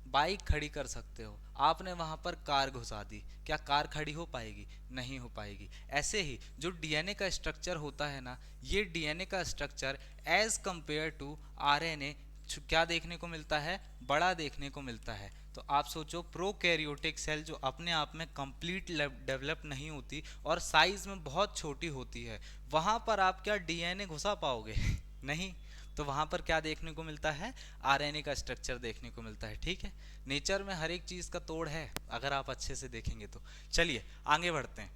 बाइक खड़ी कर सकते हो, आपने वहां पर कार घुसा दी, क्या कार खड़ी हो पाएगी, नहीं हो पाएगी। ऐसे ही जो डीएनए का स्ट्रक्चर होता है ना, ये डीएनए का structure as compare to RNA क्या देखने को मिलता है, बड़ा देखने को मिलता है। तो आप सोचो प्रोकैरियोटिक सेल जो अपने आप में कंप्लीट डेवलप नहीं होती और साइज में बहुत छोटी होती है, वहां पर आप क्या डीएनए घुसा पाओगे नहीं, तो वहां पर क्या देखने को मिलता है, आरएनए का स्ट्रक्चर देखने को मिलता है। ठीक है, नेचर में हर एक चीज का तोड़ है अगर आप अच्छे से देखेंगे तो। चलिए आगे बढ़ते हैं।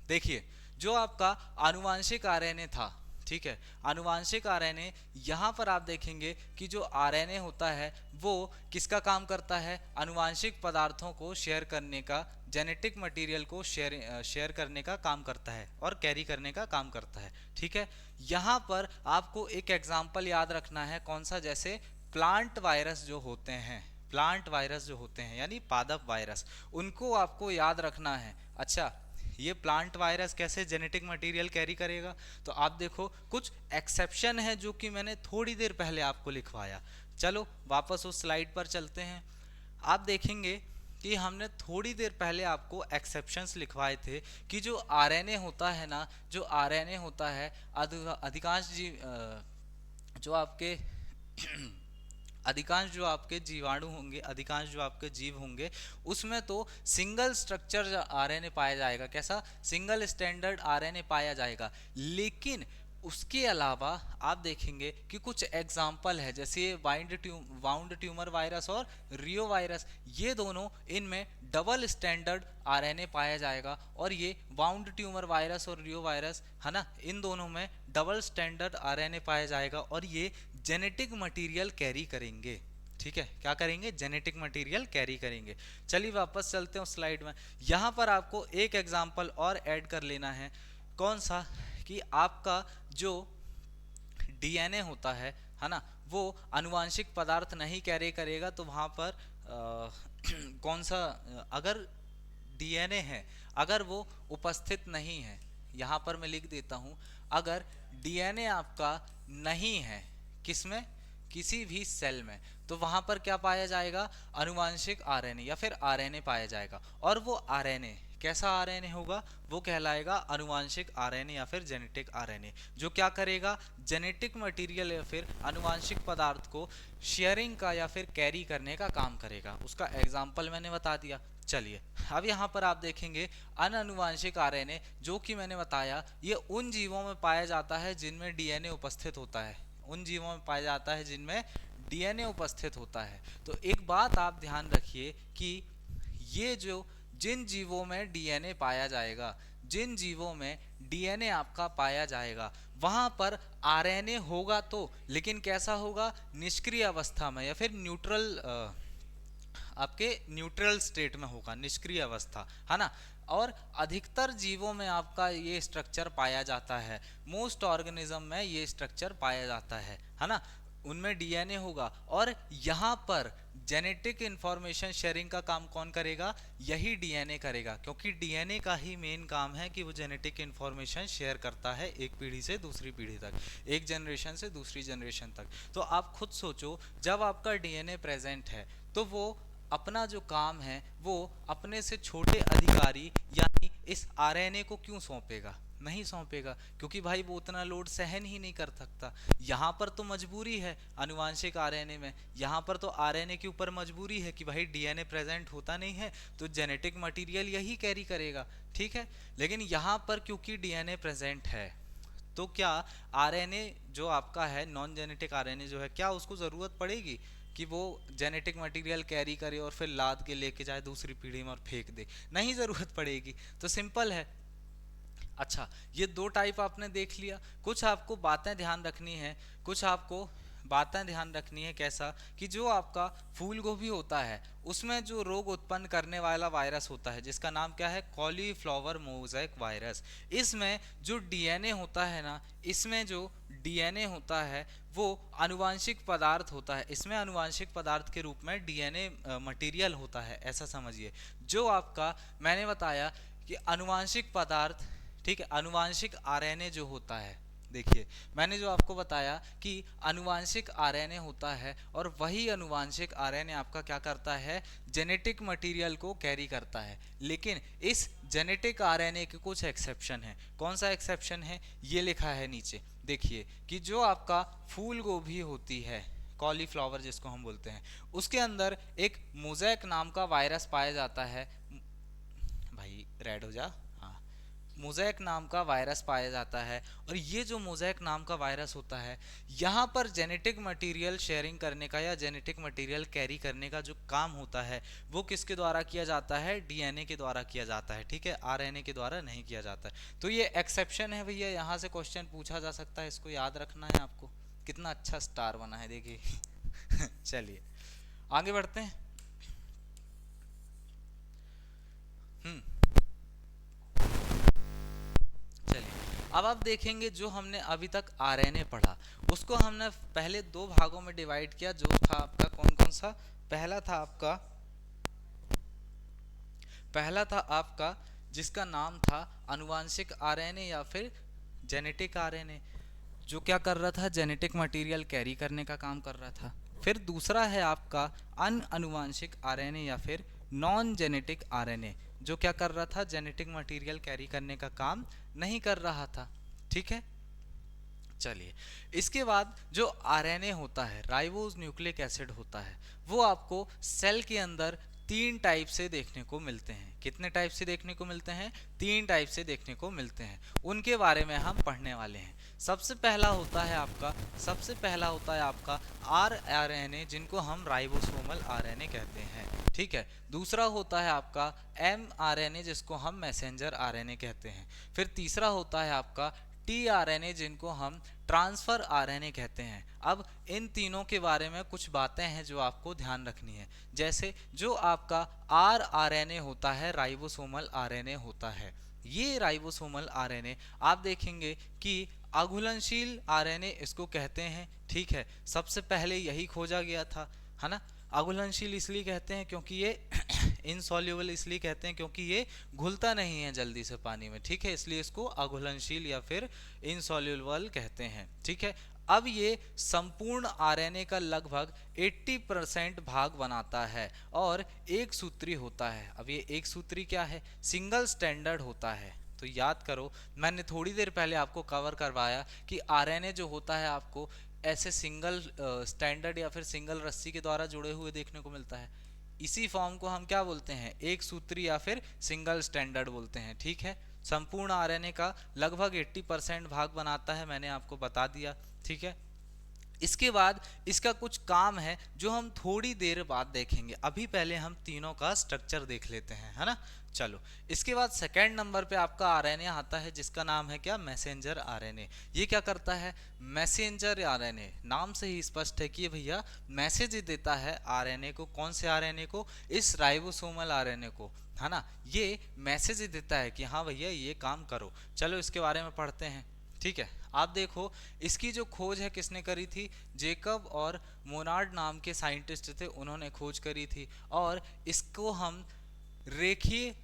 देखिए जो आपका आनुवांशिक आरएनए था, ठीक है, आनुवांशिक आरएनए, यहाँ पर आप देखेंगे कि जो आरएनए होता है वो किसका काम करता है, आनुवांशिक पदार्थों को शेयर करने का, जेनेटिक मटेरियल को शेयर करने का काम करता है और कैरी करने का काम करता है। ठीक है, यहाँ पर आपको एक एग्जाम्पल याद रखना है, कौन सा, जैसे प्लांट वायरस जो होते हैं, प्लांट वायरस जो होते हैं यानी पादप वायरस, उनको आपको याद रखना है। अच्छा, ये प्लांट वायरस कैसे जेनेटिक मटेरियल कैरी करेगा, तो आप देखो कुछ एक्सेप्शन है जो कि मैंने थोड़ी देर पहले आपको लिखवाया। चलो वापस उस स्लाइड पर चलते हैं। आप देखेंगे कि हमने थोड़ी देर पहले आपको एक्सेप्शंस लिखवाए थे कि जो आरएनए होता है ना, जो आरएनए होता है अधिकांश जो आपके अधिकांश जो आपके जीवाणु होंगे, अधिकांश जो आपके जीव होंगे, उसमें तो सिंगल स्ट्रक्चर आरएनए पाया जाएगा, कैसा, सिंगल स्टैंडर्ड आरएनए पाया जाएगा। लेकिन उसके अलावा आप देखेंगे कि कुछ एग्जाम्पल है, जैसे वाउंड ट्यूमर वायरस और रियो वायरस, ये दोनों, इनमें डबल स्टैंडर्ड आरएनए पाया जाएगा, और ये वाउंड ट्यूमर वायरस और रियो वायरस है ना, इन दोनों में डबल स्टैंडर्ड आरएनए पाया जाएगा और ये जेनेटिक मटेरियल कैरी करेंगे। ठीक है, क्या करेंगे, जेनेटिक मटेरियल कैरी करेंगे। चलिए वापस चलते हैं उस स्लाइड में। यहाँ पर आपको एक एग्जाम्पल और ऐड कर लेना है, कौन सा, कि आपका जो डीएनए होता है ना, वो आनुवांशिक पदार्थ नहीं कैरी करेगा, तो वहां पर कौन सा, अगर डीएनए है, अगर वो उपस्थित नहीं है, यहां पर मैं लिख देता हूं, अगर डीएनए आपका नहीं है किसमें, किसी भी सेल में, तो वहां पर क्या पाया जाएगा, आनुवांशिक आरएनए या फिर आरएनए पाया जाएगा। और वो आरएनए कैसा आरएनए होगा, वो कहलाएगा आनुवांशिक आरएनए या फिर जेनेटिक आरएनए, जो क्या करेगा, जेनेटिक मटेरियल या फिर आनुवांशिक पदार्थ को शेयरिंग का या फिर कैरी करने का काम करेगा। उसका एग्जाम्पल मैंने बता दिया। चलिए अब यहाँ पर आप देखेंगे अनानुवांशिक आरएनए, जो कि मैंने बताया ये उन जीवों में पाया जाता है जिनमें डीएनए उपस्थित होता है, उन जीवों में पाया जाता है जिनमें डीएनए उपस्थित होता है। तो एक बात आप ध्यान रखिए कि ये जो जिन जीवों में डीएनए पाया जाएगा, जिन जीवों में डीएनए आपका पाया जाएगा, वहां पर आरएनए होगा तो, लेकिन कैसा होगा, निष्क्रिय अवस्था में या फिर न्यूट्रल, आपके न्यूट्रल स्टेट में होगा, निष्क्रिय अवस्था, है ना। और अधिकतर जीवों में आपका ये स्ट्रक्चर पाया जाता है, मोस्ट ऑर्गेनिज्म में ये स्ट्रक्चर पाया जाता है ना, उनमें डीएनए होगा। और यहाँ पर जेनेटिक इंफॉर्मेशन शेयरिंग का काम कौन करेगा, यही डीएनए करेगा, क्योंकि डीएनए का ही मेन काम है कि वो जेनेटिक इंफॉर्मेशन शेयर करता है एक पीढ़ी से दूसरी पीढ़ी तक, एक जनरेशन से दूसरी जनरेशन तक। तो आप खुद सोचो, जब आपका डीएनए प्रेजेंट है तो वो अपना जो काम है वो अपने से छोटे अधिकारी यानी इस आरएनए को क्यों सौंपेगा, नहीं सौंपेगा, क्योंकि भाई वो उतना लोड सहन ही नहीं कर सकता। यहाँ पर तो मजबूरी है आनुवांशिक आरएनए में, यहाँ पर तो आरएनए के ऊपर मजबूरी है कि भाई डीएनए प्रेजेंट होता नहीं है तो जेनेटिक मटेरियल यही कैरी करेगा, ठीक है। लेकिन यहाँ पर क्योंकि डीएनए प्रेजेंट है तो क्या आरएनए जो आपका है, नॉन जेनेटिक आरएनए जो है, क्या उसको ज़रूरत पड़ेगी कि वो जेनेटिक मटेरियल कैरी करे और फिर लाद के लेके जाए दूसरी पीढ़ी में और फेंक दे? नहीं ज़रूरत पड़ेगी। तो सिंपल है। अच्छा, ये दो टाइप आपने देख लिया। कुछ आपको बातें ध्यान रखनी है, कुछ आपको बातें ध्यान रखनी है। कैसा कि जो आपका फूल गोभी होता है उसमें जो रोग उत्पन्न करने वाला वायरस होता है जिसका नाम क्या है, कॉलीफ्लावर मोज़ेक वायरस, इसमें जो डीएनए होता है ना, इसमें जो डीएनए होता है वो आनुवांशिक पदार्थ होता है। इसमें आनुवांशिक पदार्थ के रूप में डीएनए मटेरियल होता है, ऐसा समझिए। जो आपका मैंने बताया कि आनुवांशिक पदार्थ, ठीक है, आनुवांशिक आरएनए जो होता है, देखिए मैंने जो आपको बताया कि आनुवांशिक आरएनए होता है और वही आनुवांशिक आरएनए आपका क्या करता है, जेनेटिक मटेरियल को कैरी करता है। लेकिन इस जेनेटिक आरएनए के कुछ एक्सेप्शन है। कौन सा एक्सेप्शन है, ये लिखा है नीचे, देखिए कि जो आपका फूल गोभी होती है, कॉलीफ्लावर जिसको हम बोलते हैं, उसके अंदर एक मोज़ेक नाम का वायरस पाया जाता है। भाई रेड हो जा, हाँ, मोज़ेक नाम का वायरस पाया जाता है। और ये जो मोज़ेक नाम का वायरस होता है, यहाँ पर जेनेटिक मटेरियल शेयरिंग करने का या जेनेटिक मटेरियल कैरी करने का जो काम होता है वो किसके द्वारा किया जाता है, डीएनए के द्वारा किया जाता है, ठीक है, आरएनए के द्वारा नहीं किया जाता है। तो ये एक्सेप्शन है भैया, यहाँ से क्वेश्चन पूछा जा सकता है, इसको याद रखना है आपको। कितना अच्छा स्टार बना है देखिए। चलिए आगे बढ़ते हैं। हम्म चलिए अब आप देखेंगे जो हमने अभी तक आरएनए पढ़ा उसको हमने पहले दो भागों में डिवाइड किया, जो था आपका कौन कौन सा, पहला था आपका जिसका नाम था आनुवांशिक आरएनए या फिर जेनेटिक आरएनए, जो क्या कर रहा था, जेनेटिक मटेरियल कैरी करने का काम कर रहा था। फिर दूसरा है आपका अनुवांशिक आरएनए या फिर नॉन जेनेटिक आरएनए, जो क्या कर रहा था, जेनेटिक मटेरियल कैरी करने का काम नहीं कर रहा था, ठीक है। चलिए इसके बाद जो आरएनए होता है, राइबोज न्यूक्लिक एसिड होता है, वो आपको सेल के अंदर तीन टाइप से देखने को मिलते हैं। कितने टाइप से देखने को मिलते हैं, तीन टाइप से देखने को मिलते हैं। उनके बारे में हम पढ़ने वाले हैं। सबसे पहला होता है आपका आरएनए, जिनको हम राइबोसोमल आरएनए कहते हैं, ठीक है। दूसरा होता है आपका एमआरएनए, जिसको हम मैसेंजर आरएनए कहते हैं। फिर तीसरा होता है आपका टीआरएनए, जिनको हम ट्रांसफर आरएनए कहते हैं। अब इन तीनों के बारे में कुछ बातें हैं जो आपको ध्यान रखनी है। जैसे जो आपका आरएनए होता है, राइबोसोमल आरएनए होता है, ये राइबोसोमल आरएनए आप देखेंगे कि अघुलनशील आरएनए इसको कहते हैं, ठीक है। सबसे पहले यही खोजा गया था, है ना। अघुलनशील इसलिए कहते हैं क्योंकि ये इनसॉल्युबल इसलिए कहते हैं क्योंकि ये घुलता नहीं है जल्दी से पानी में, ठीक है, इसलिए इसको अघुलनशील या फिर इनसॉल्युबल कहते हैं, ठीक है। अब ये संपूर्ण आरएनए का लगभग 80% भाग बनाता है और एक सूत्री होता है। अब ये एक सूत्री क्या है, सिंगल स्टैंडर्ड होता है। तो याद करो, मैंने थोड़ी देर पहले आपको कवर करवाया कि आरएनए जो होता है आपको ऐसे सिंगल स्टैंडर्ड या फिर सिंगल रस्सी के द्वारा जुड़े हुए देखने को मिलता है। इसी फॉर्म को हम क्या बोलते हैं, एक सूत्री या फिर सिंगल स्टैंडर्ड बोलते हैं, ठीक है। संपूर्ण आरएनए का लगभग 80% भाग बनाता है, मैंने आपको बता दिया, ठीक है। इसके बाद इसका कुछ काम है जो हम थोड़ी देर बाद देखेंगे। अभी पहले हम तीनों का स्ट्रक्चर देख लेते हैं, है ना। चलो इसके बाद सेकेंड नंबर पे आपका आरएनए आता है जिसका नाम है क्या, मैसेंजर आरएनए। ये क्या करता है, मैसेंजर आरएनए, नाम से ही स्पष्ट है कि ये भैया मैसेज देता है आरएनए को। कौन से आरएनए को, इस राइबोसोमल आरएनए को, है ना। ये मैसेज देता है कि हाँ भैया ये काम करो। चलो इसके बारे में पढ़ते हैं, ठीक है। आप देखो इसकी जो खोज है किसने करी थी, जेकब और मोनार्ड नाम के साइंटिस्ट थे, उन्होंने खोज करी थी। और इसको हम रेखीय,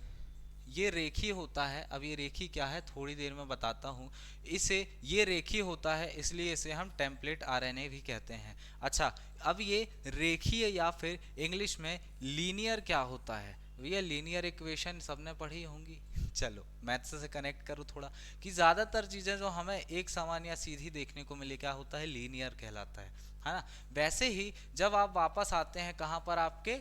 ये रेखीय होता है। अब ये रेखीय क्या है थोड़ी देर में बताता हूँ। इसे ये रेखीय होता है इसलिए इसे हम टेम्पलेट आरएनए भी कहते हैं। अच्छा, अब ये रेखीय या फिर इंग्लिश में लीनियर क्या होता है, भैया लीनियर इक्वेशन सबने पढ़ी होंगी। चलो मैथ्स से कनेक्ट करो थोड़ा, कि ज़्यादातर चीज़ें जो हमें एक समान या सीधी देखने को मिले क्या होता है, लीनियर कहलाता है ना। वैसे ही जब आप वापस आते हैं कहाँ पर, आपके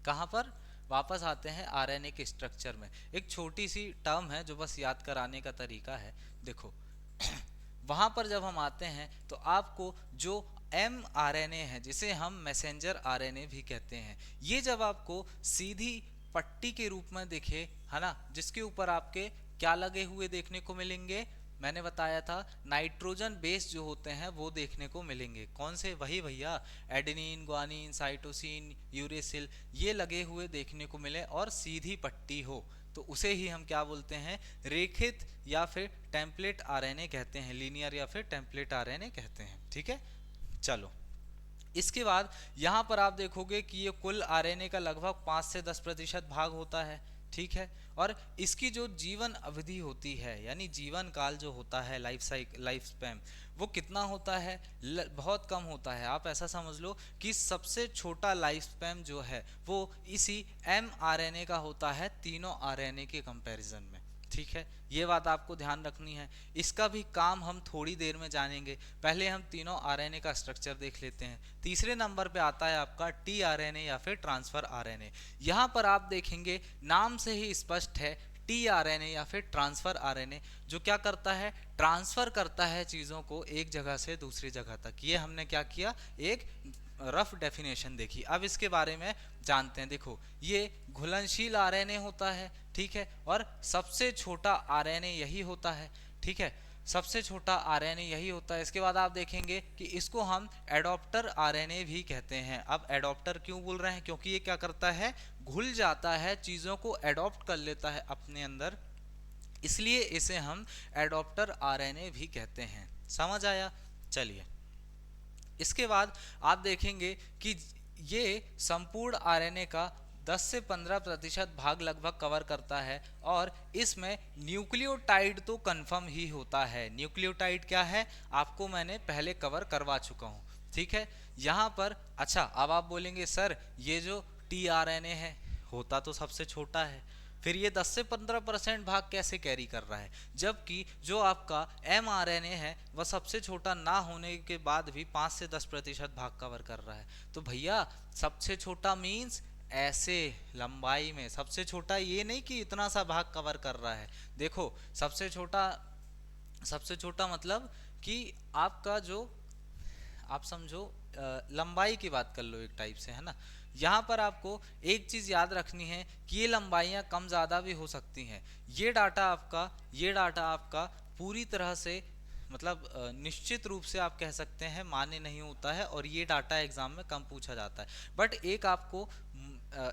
कहाँ पर वापस आते हैं आरएनए के स्ट्रक्चर में, एक छोटी सी टर्म है जो बस याद कराने का तरीका है। देखो वहां पर जब हम आते हैं तो आपको जो एम आरएनए है, जिसे हम मैसेंजर आरएनए भी कहते हैं, ये जब आपको सीधी पट्टी के रूप में दिखे, है ना, जिसके ऊपर आपके क्या लगे हुए देखने को मिलेंगे, मैंने बताया था नाइट्रोजन बेस जो होते हैं वो देखने को मिलेंगे। कौन से, वही भैया एडेनिन, ग्वानिन, साइटोसिन, यूरेसिल, ये लगे हुए देखने को मिले और सीधी पट्टी हो, तो उसे ही हम क्या बोलते हैं, रेखित या फिर टेम्पलेट आरएनए कहते हैं, लीनियर या फिर टेम्पलेट आरएनए कहते हैं। ठीक है, चलो इसके बाद यहाँ पर आप देखोगे कि ये कुल आरएनए का लगभग 5 से 10% भाग होता है। ठीक है, और इसकी जो जीवन अवधि होती है, यानी जीवन काल जो होता है, लाइफ स्पैन, वो कितना होता है, बहुत कम होता है। आप ऐसा समझ लो कि सबसे छोटा लाइफ स्पैन जो है वो इसी एम आरएनए का होता है, तीनों आरएनए के कंपैरिजन में। ठीक है, ये बात आपको ध्यान रखनी है। इसका भी काम हम थोड़ी देर में जानेंगे, पहले हम तीनों आरएनए का स्ट्रक्चर देख लेते हैं। तीसरे नंबर पे आता है आपका टी आरएनए या फिर ट्रांसफर आरएनए। यहाँ पर आप देखेंगे नाम से ही स्पष्ट है, टी आरएनए या फिर ट्रांसफर आरएनए जो क्या करता है, ट्रांसफर करता है चीज़ों को एक जगह से दूसरी जगह तक। ये हमने क्या किया, एक रफ डेफिनेशन देखी। अब इसके बारे में जानते हैं। देखो ये घुलनशील आरएनए होता है, ठीक है, और सबसे छोटा आरएनए यही होता है। ठीक है, सबसे छोटा आरएनए यही होता है। इसके बाद आप देखेंगे कि इसको हम एडॉप्टर आरएनए भी कहते हैं। अब एडॉप्टर क्यों बोल रहे हैं, क्योंकि ये क्या करता है, घुल जाता है, चीज़ों को एडॉप्ट कर लेता है अपने अंदर, इसलिए इसे हम एडॉप्टर आरएनए भी कहते हैं। समझ आया। चलिए इसके बाद आप देखेंगे कि ये संपूर्ण आरएनए का 10 से 15% भाग लगभग कवर करता है, और इसमें न्यूक्लियोटाइड तो कंफर्म ही होता है। न्यूक्लियोटाइड क्या है, आपको मैंने पहले कवर करवा चुका हूँ। ठीक है, यहाँ पर अच्छा, अब आप बोलेंगे सर ये जो टीआरएनए है होता तो सबसे छोटा है, फिर ये 10 से 15% भाग कैसे कैरी कर रहा है, जबकि जो आपका एम आर एन ए है वह सबसे छोटा ना होने के बाद भी 5 से 10% भाग कवर कर रहा है। तो भैया सबसे छोटा मीन्स ऐसे लंबाई में सबसे छोटा, ये नहीं कि इतना सा भाग कवर कर रहा है। देखो सबसे छोटा मतलब कि आपका जो, आप समझो लंबाई की बात कर लो एक टाइप से, है ना। यहाँ पर आपको एक चीज़ याद रखनी है कि ये लंबाइयाँ कम ज़्यादा भी हो सकती हैं। ये डाटा आपका पूरी तरह से मतलब निश्चित रूप से आप कह सकते हैं मान्य नहीं होता है, और ये डाटा एग्जाम में कम पूछा जाता है। बट एक आपको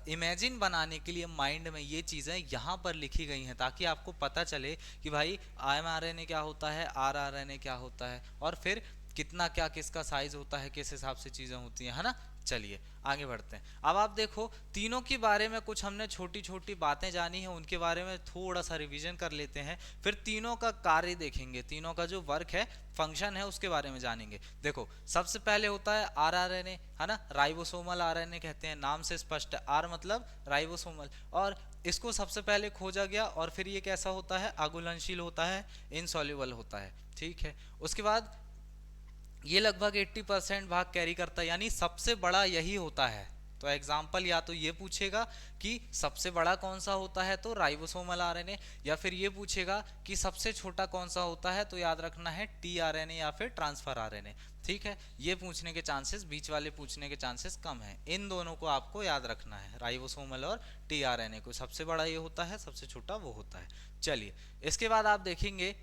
इमेजिन बनाने के लिए माइंड में ये चीज़ें यहाँ पर लिखी गई हैं, ताकि आपको पता चले कि भाई mRNA क्या होता है, rRNA क्या होता है, और फिर कितना क्या किसका साइज होता है, किस हिसाब से चीज़ें होती हैं, है ना। चलिए आगे बढ़ते हैं। अब आप देखो तीनों के बारे में कुछ हमने छोटी छोटी बातें जानी है, उनके बारे में थोड़ा सा रिवीजन कर लेते हैं, फिर तीनों का कार्य देखेंगे, तीनों का जो वर्क है, फंक्शन है, उसके बारे में जानेंगे। देखो सबसे पहले होता है rRNA, है ना, राइबोसोमल आरएनए कहते हैं, नाम से स्पष्ट है, आर मतलब राइबोसोमल, और इसको सबसे पहले खोजा गया, और फिर ये कैसा होता है, अघुलनशील होता है, इनसॉल्युबल होता है। ठीक है, उसके बाद ये लगभग 80% भाग कैरी करता है, यानी सबसे बड़ा यही होता है। तो एग्जाम्पल या तो ये पूछेगा कि सबसे बड़ा कौन सा होता है, तो राइबोसोमल आरएनए, या फिर ये पूछेगा कि सबसे छोटा कौन सा होता है, तो याद रखना है टीआरएनए या फिर ट्रांसफर आरएनए। ठीक है, ये पूछने के चांसेस, बीच वाले पूछने के चांसेस कम है। इन दोनों को आपको याद रखना है, राइबोसोमल और टीआरएनए को, सबसे बड़ा ये होता है, सबसे छोटा वो होता है। चलिए इसके बाद आप देखेंगे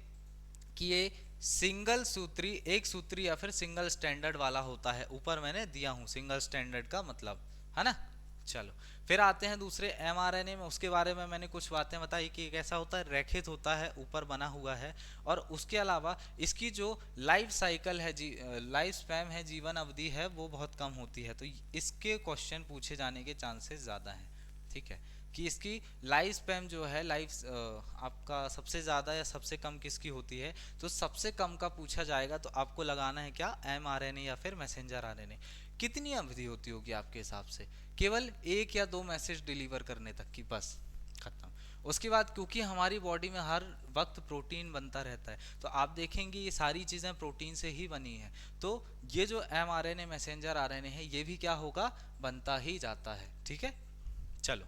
कि ये सिंगल सूत्री, एक सूत्री या फिर सिंगल स्टैंडर्ड वाला होता है। ऊपर मैंने दिया हूं सिंगल स्टैंडर्ड का मतलब, है ना। चलो फिर आते हैं दूसरे एमआरएनए में, उसके बारे में मैंने कुछ बातें बताई कि कैसा होता है, रेखित होता है, ऊपर बना हुआ है, और उसके अलावा इसकी जो लाइफ साइकिल है, लाइफ स्पैन है, जीवन अवधि है, वो बहुत कम होती है। तो इसके क्वेश्चन पूछे जाने के चांसेस ज़्यादा हैं। ठीक है, कि इसकी लाइफ स्पैन जो है, लाइफ आपका सबसे ज़्यादा या सबसे कम किसकी होती है, तो सबसे कम का पूछा जाएगा, तो आपको लगाना है क्या, एमआरएनए या फिर मैसेंजर आरएनए। कितनी अवधि होती होगी आपके हिसाब से, केवल एक या दो मैसेज डिलीवर करने तक की, बस खत्म। उसके बाद क्योंकि हमारी बॉडी में हर वक्त प्रोटीन बनता रहता है, तो आप देखेंगे ये सारी चीज़ें प्रोटीन से ही बनी हैं, तो ये जो mRNA मैसेंजर आरएनए है ये भी क्या होगा, बनता ही जाता है। ठीक है, चलो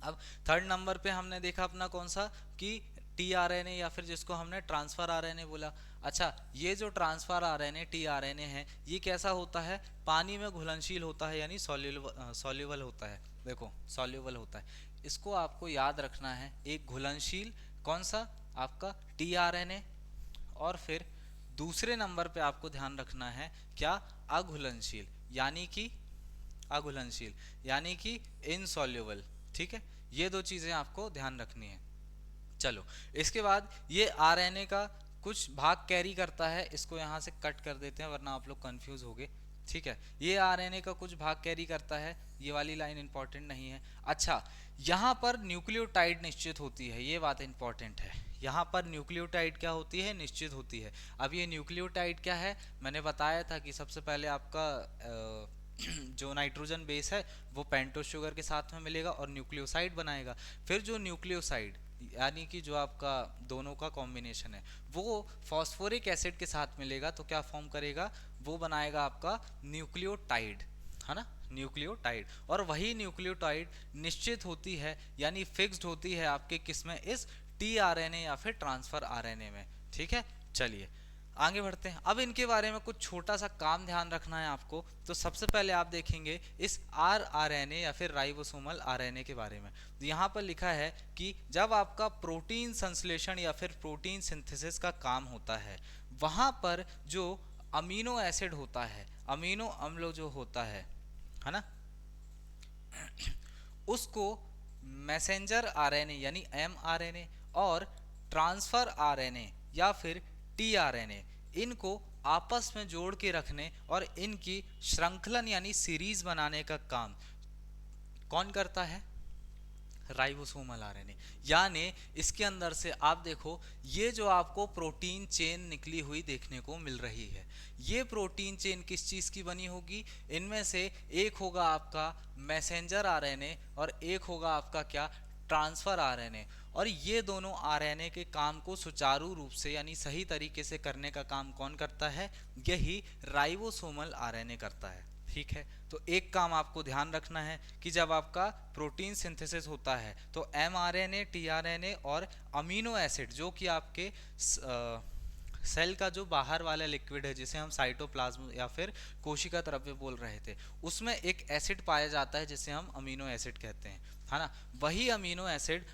अब थर्ड नंबर पे हमने देखा अपना कौन सा, कि टीआरएनए या फिर जिसको हमने ट्रांसफर आरएनए बोला। अच्छा, ये जो ट्रांसफर आरएनए टीआरएनए है ये कैसा होता है, पानी में घुलनशील होता है, यानी सॉल्युबल होता है। देखो सॉल्युबल होता है, इसको आपको याद रखना है। एक घुलनशील कौन सा, आपका टीआरएनए, और फिर दूसरे नंबर पे आपको ध्यान रखना है क्या, अघुलनशील, यानी कि इनसॉल्युबल। ठीक है, ये दो चीजें आपको ध्यान रखनी है। चलो इसके बाद ये आरएनए का कुछ भाग कैरी करता है, इसको यहाँ से कट कर देते हैं वरना आप लोग कंफ्यूज होगे। ठीक है, ये आरएनए का कुछ भाग कैरी करता है, ये वाली लाइन इंपॉर्टेंट नहीं है। अच्छा, यहाँ पर न्यूक्लियोटाइड निश्चित होती है, ये बात इंपॉर्टेंट है। यहाँ पर न्यूक्लियोटाइड क्या होती है, निश्चित होती है। अब ये न्यूक्लियोटाइड क्या है, मैंने बताया था कि सबसे पहले आपका जो नाइट्रोजन बेस है वो पेंटोस शुगर के साथ में मिलेगा और न्यूक्लियोसाइड बनाएगा। फिर जो न्यूक्लियोसाइड यानी कि जो आपका दोनों का कॉम्बिनेशन है वो फॉस्फोरिक एसिड के साथ मिलेगा, तो क्या फॉर्म करेगा, वो बनाएगा आपका न्यूक्लियोटाइड, है ना, न्यूक्लियोटाइड। और वही न्यूक्लियोटाइड निश्चित होती है यानी फिक्स्ड होती है आपके किसमें, इस टीआरएनए या फिर ट्रांसफर आरएनए में। ठीक है, चलिए आगे बढ़ते हैं। अब इनके बारे में कुछ छोटा सा काम ध्यान रखना है आपको। तो सबसे पहले आप देखेंगे इस आरएनए या फिर राइबोसोमल आरएनए के बारे में। यहाँ पर लिखा है कि जब आपका प्रोटीन संश्लेषण या फिर प्रोटीन सिंथेसिस का काम होता है, वहाँ पर जो अमीनो एसिड होता है, अमीनो अम्ल जो होता है ना, उसको मैसेंजर आरएनए यानी एमआरएनए और ट्रांसफर आरएनए या फिर टीआरएनए, इनको आपस में जोड़ के रखने और इनकी श्रृंखलन यानी सीरीज बनाने का काम कौन करता है, राइबोसोमल आरएनए। यानी इसके अंदर से आप देखो ये जो आपको प्रोटीन चेन निकली हुई देखने को मिल रही है, ये प्रोटीन चेन किस चीज की बनी होगी, इनमें से एक होगा आपका मैसेंजर आरएनए और एक होगा आपका क्या, ट्रांसफर आरएनए। और ये दोनों आरएनए के काम को सुचारू रूप से यानी सही तरीके से करने का काम कौन करता है, यही राइबोसोमल आरएनए करता है। ठीक है, तो एक काम आपको ध्यान रखना है कि जब आपका प्रोटीन सिंथेसिस होता है तो एमआरएनए, टीआरएनए और अमीनो एसिड जो कि आपके सेल का जो बाहर वाला लिक्विड है जिसे हम साइटोप्लाज्म या फिर कोशिका द्रव्य बोल रहे थे, उसमें एक एसिड पाया जाता है जिसे हम अमीनो एसिड कहते हैं, है ना। वही अमीनो एसिड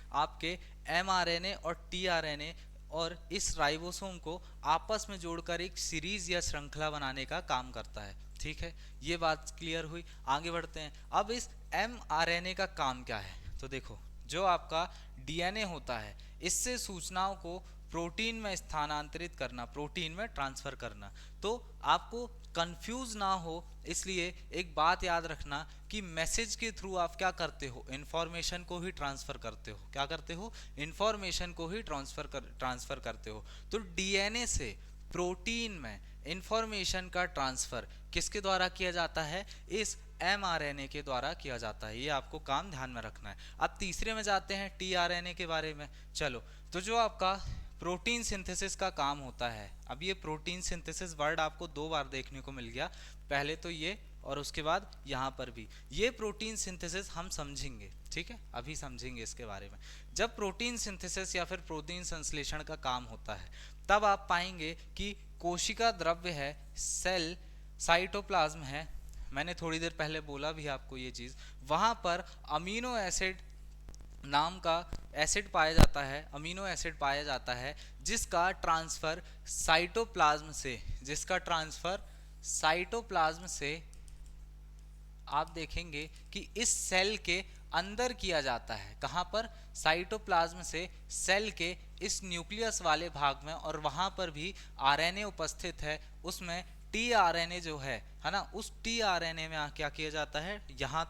आपके एमआरएनए और टीआरएनए और इस राइबोसोम को आपस में जोड़कर एक सीरीज या श्रृंखला बनाने का काम करता है। ठीक है, ये बात क्लियर हुई। आगे बढ़ते हैं। अब इस एमआरएनए का काम क्या है, तो देखो जो आपका डीएनए होता है इससे सूचनाओं को प्रोटीन में स्थानांतरित करना, प्रोटीन में ट्रांसफर करना। तो आपको कंफ्यूज ना हो इसलिए एक बात याद रखना कि मैसेज के थ्रू आप क्या करते हो, इंफॉर्मेशन को ही ट्रांसफर करते हो। क्या करते हो, इंफॉर्मेशन को ही ट्रांसफर करते हो। तो डीएनए से प्रोटीन में इंफॉर्मेशन का ट्रांसफर किसके द्वारा किया जाता है, इस एमआरएनए के द्वारा किया जाता है। ये आपको काम ध्यान में रखना है। अब तीसरे में जाते हैं, टीआरएनए के बारे में। चलो, तो जो आपका प्रोटीन सिंथेसिस का काम होता है, अब ये प्रोटीन सिंथेसिस वर्ड आपको दो बार देखने को मिल गया, पहले तो ये और उसके बाद यहाँ पर भी। ये प्रोटीन सिंथेसिस हम समझेंगे, ठीक है, अभी समझेंगे इसके बारे में। जब प्रोटीन सिंथेसिस या फिर प्रोटीन संश्लेषण का काम होता है तब आप पाएंगे कि कोशिका द्रव्य है, सेल साइटोप्लाज्म है, मैंने थोड़ी देर पहले बोला भी आपको ये चीज़, वहाँ पर अमीनो एसिड नाम का एसिड पाया जाता है, अमीनो एसिड पाया जाता है जिसका ट्रांसफर साइटोप्लाज्म से आप देखेंगे कि इस सेल के अंदर किया जाता है। कहाँ पर, साइटोप्लाज्म से सेल के इस न्यूक्लियस वाले भाग में, और वहाँ पर भी आरएनए उपस्थित है, उसमें टीआरएनए जो है ना, उस टीआरएनए में क्या किया जाता है, यहाँ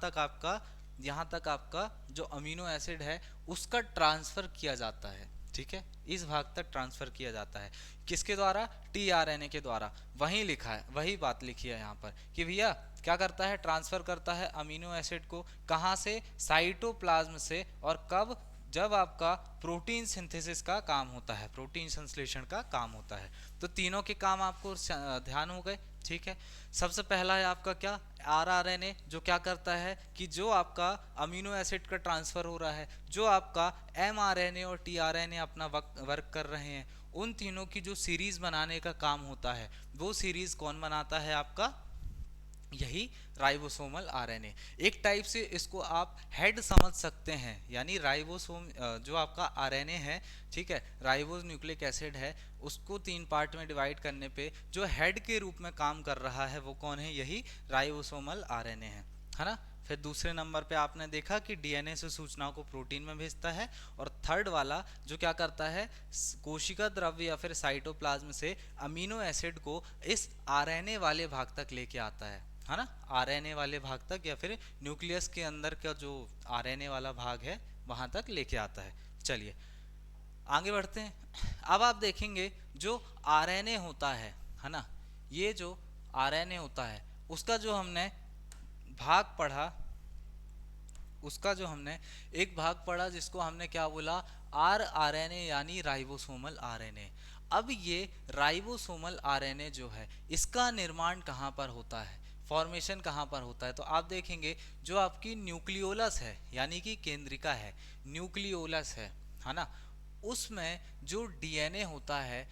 तक आपका जो अमीनो एसिड है उसका ट्रांसफर किया जाता है। ठीक है, इस भाग तक ट्रांसफर किया जाता है। किसके द्वारा? टीआरएनए के द्वारा। वही लिखा है, वही बात लिखी है यहाँ पर कि भैया क्या करता है, ट्रांसफर करता है अमीनो एसिड को। कहाँ से? साइटोप्लाज्म से। और कब? जब आपका प्रोटीन सिंथेसिस का काम होता है, प्रोटीन संश्लेषण का काम होता है। तो तीनों के काम आपको ध्यान हो गए। ठीक है, सबसे पहला है आपका क्या? आरआरएनए, जो क्या करता है कि जो आपका अमीनो एसिड का ट्रांसफर हो रहा है, जो आपका एमआरएनए और टीआरएनए अपना वर्क कर रहे हैं, उन तीनों की जो सीरीज बनाने का काम होता है, वो सीरीज कौन बनाता है? आपका यही राइबोसोमल आरएनए। एक टाइप से इसको आप हेड समझ सकते हैं, यानी राइबोसोम जो आपका आरएनए है, ठीक है, राइबोस न्यूक्लिक एसिड है, उसको 3 पार्ट में डिवाइड करने पे जो हेड के रूप में काम कर रहा है वो कौन है? यही राइबोसोमल आरएनए है ना। फिर दूसरे नंबर पे आपने देखा कि डीएनए से सूचनाओं को प्रोटीन में भेजता है। और थर्ड वाला जो क्या करता है, कोशिका द्रव्य या फिर साइटोप्लाज्म से अमीनो एसिड को इस आरएनए वाले भाग तक लेके आता है ना, आरएनए वाले भाग तक, या फिर न्यूक्लियस के अंदर का जो आरएनए वाला भाग है वहां तक लेके आता है। चलिए आगे बढ़ते हैं। अब आप देखेंगे जो आरएनए होता है ना, ये जो आरएनए होता है उसका जो हमने भाग पढ़ा, उसका जो हमने एक भाग पढ़ा जिसको हमने क्या बोला? आरएनए, यानी राइबोसोमल आरएनए। अब ये राइबोसोमल आरएनए जो है, इसका निर्माण कहाँ पर होता है, फॉर्मेशन कहाँ पर होता है? तो आप देखेंगे जो आपकी न्यूक्लियोलस है, यानी कि केंद्रिका है, न्यूक्लियोलस है ना, उसमें जो डीएनए होता है,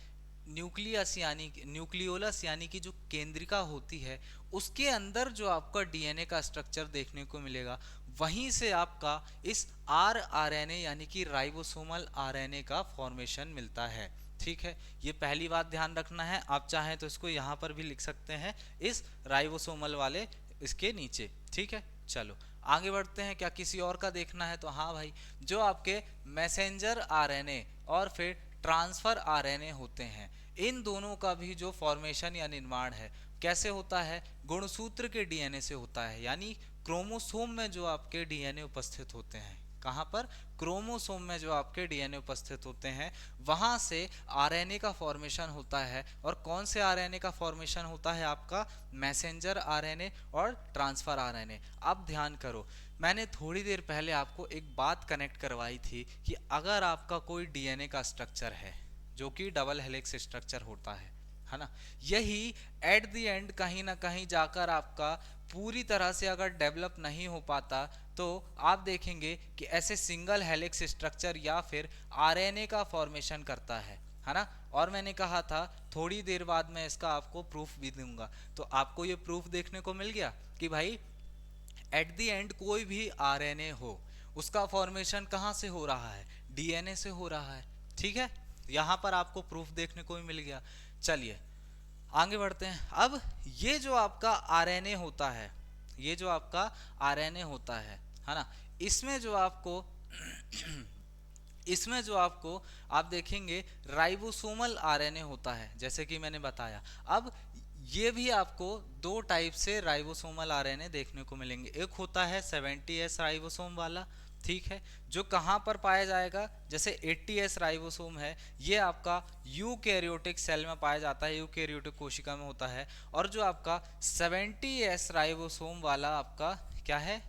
न्यूक्लियस यानी न्यूक्लियोलस यानी कि जो केंद्रिका होती है, उसके अंदर जो आपका डीएनए का स्ट्रक्चर देखने को मिलेगा, वहीं से आपका इस आरएनए यानी कि राइबोसोमल आरएनए का फॉर्मेशन मिलता है। ठीक है, ये पहली बात ध्यान रखना है। आप चाहें तो इसको यहाँ पर भी लिख सकते हैं, इस राइबोसोमल वाले इसके नीचे। ठीक है, चलो आगे बढ़ते हैं। क्या किसी और का देखना है? तो हाँ भाई, जो आपके मैसेंजर आरएनए और फिर ट्रांसफर आरएनए होते हैं, इन दोनों का भी जो फॉर्मेशन या निर्माण है कैसे होता है? गुणसूत्र के डीएनए से होता है, यानी क्रोमोसोम में जो आपके डीएनए उपस्थित होते हैं। कहाँ पर? क्रोमोसोम में जो आपके डीएनए उपस्थित होते हैं, वहां से आरएनए का फॉर्मेशन होता है। और कौन से आरएनए का फॉर्मेशन होता है? आपका मैसेंजर आरएनए और ट्रांसफर आरएनए। अब ध्यान करो, मैंने थोड़ी देर पहले आपको एक बात कनेक्ट करवाई थी कि अगर आपका कोई डीएनए का स्ट्रक्चर है जो कि डबल हेलिक्स स्ट्रक्चर होता है ना, यही एट द एंड कहीं ना कहीं जाकर आपका पूरी तरह से अगर डेवलप नहीं हो पाता, तो आप देखेंगे कि ऐसे सिंगल हेलिक्स स्ट्रक्चर या फिर आरएनए का फॉर्मेशन करता है ना। और मैंने कहा था थोड़ी देर बाद मैं इसका आपको प्रूफ भी दूंगा। तो आपको ये प्रूफ देखने को मिल गया कि भाई एट द एंड कोई भी आरएनए हो, उसका फॉर्मेशन कहाँ से हो रहा है? डीएनए से हो रहा है। ठीक है, यहां पर आपको प्रूफ देखने को भी मिल गया। चलिए आगे बढ़ते हैं। अब ये जो आपका आरएनए होता है, ये जो आपका आरएनए होता है ना, इसमें जो आपको इसमें जो आपको आप देखेंगे राइबोसोमल आरएनए होता है, जैसे कि मैंने बताया। अब ये भी आपको दो टाइप से राइबोसोमल आरएनए देखने को मिलेंगे। एक होता है 70S राइबोसोम वाला, ठीक है, जो कहाँ पर पाया जाएगा? जैसे 80S राइबोसोम है, ये आपका यूकैरियोटिक सेल में पाया जाता है, यूकैरियोटिक कोशिका में होता है। और जो आपका 70S राइबोसोम वाला आपका क्या है,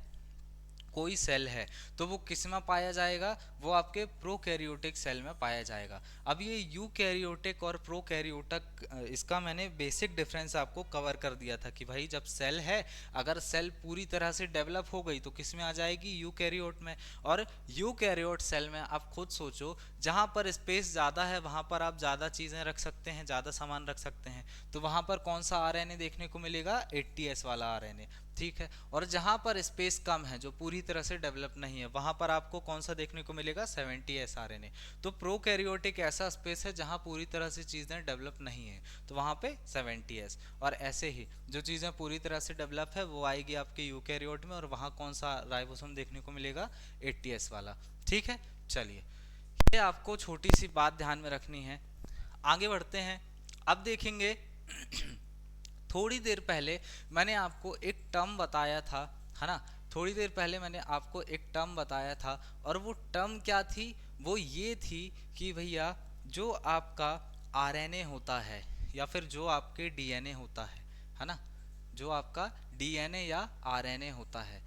कोई सेल है, तो वो किस में पाया जाएगा? वो आपके प्रोकैरियोटिक सेल में पाया जाएगा। अब ये यूकैरियोटिक और प्रोकैरियोटिक, इसका मैंने बेसिक डिफरेंस आपको कवर कर दिया था कि भाई जब सेल है, अगर सेल पूरी तरह से डेवलप हो गई तो किस में आ जाएगी? यूकैरियोट में। और यूकैरियोट सेल में आप खुद सोचो, जहां पर स्पेस ज़्यादा है वहां पर आप ज़्यादा चीज़ें रख सकते हैं, ज़्यादा सामान रख सकते हैं। तो वहां पर कौन सा आरएनए देखने को मिलेगा? 80S वाला आरएनए। ठीक है, और जहां पर स्पेस कम है, जो पूरी तरह से डेवलप नहीं है, वहां पर आपको कौन सा देखने को मिलेगा? 70S RNA. तो प्रोकैरियोटिक ऐसा स्पेस है जहां पूरी तरह से चीजें डेवलप नहीं है, तो वहां पे 70S। और ऐसे ही जो चीजें पूरी तरह से डेवलप है वो आएगी आपके यूकैरियोट में, और वहां कौन सा राइबोसोम देखने को मिलेगा? 80S वाला। ठीक है, चलिए ये आपको छोटी सी बात ध्यान में रखनी है। आगे बढ़ते हैं। अब देखेंगे थोड़ी देर पहले मैंने आपको एक टर्म बताया था, है ना, थोड़ी देर पहले मैंने आपको एक टर्म बताया था, और वो टर्म क्या थी? वो ये थी कि भैया जो आपका आरएनए होता है या फिर जो आपके डीएनए होता है ना, जो आपका डीएनए या आरएनए होता है,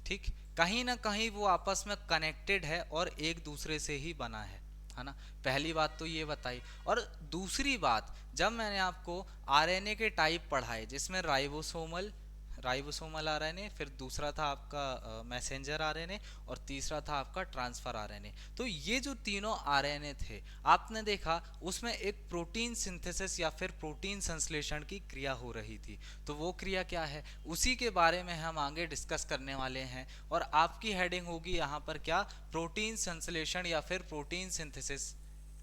ठीक, कहीं ना कहीं वो आपस में कनेक्टेड है और एक दूसरे से ही बना है ना। पहली बात तो ये बताई। और दूसरी बात, जब मैंने आपको आरएनए के टाइप पढ़ाए जिसमें राइबोसोमल राइबोसोमल आरएनए, फिर दूसरा था आपका मैसेंजर आरएनए, और तीसरा था आपका ट्रांसफर आरएनए, तो ये जो तीनों आरएनए थे आपने देखा उसमें एक प्रोटीन सिंथेसिस या फिर प्रोटीन संश्लेषण की क्रिया हो रही थी। तो वो क्रिया क्या है, उसी के बारे में हम आगे डिस्कस करने वाले हैं। और आपकी हेडिंग होगी यहाँ पर क्या, प्रोटीन संश्लेषण या फिर प्रोटीन सिंथेसिस,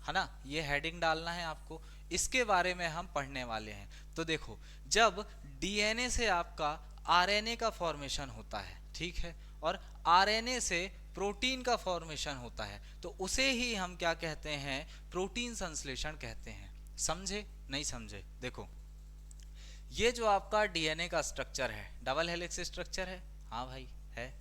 है ना, ये हेडिंग डालना है आपको। इसके बारे में हम पढ़ने वाले हैं। तो देखो, जब डीएनए से आपका आरएनए का फॉर्मेशन होता है, ठीक है, और आरएनए से प्रोटीन का फॉर्मेशन होता है, तो उसे ही हम क्या कहते हैं, प्रोटीन संश्लेषण कहते हैं। समझे नहीं समझे? देखो, ये जो आपका डीएनए का स्ट्रक्चर है, डबल हेलिक्स स्ट्रक्चर है, हाँ भाई है।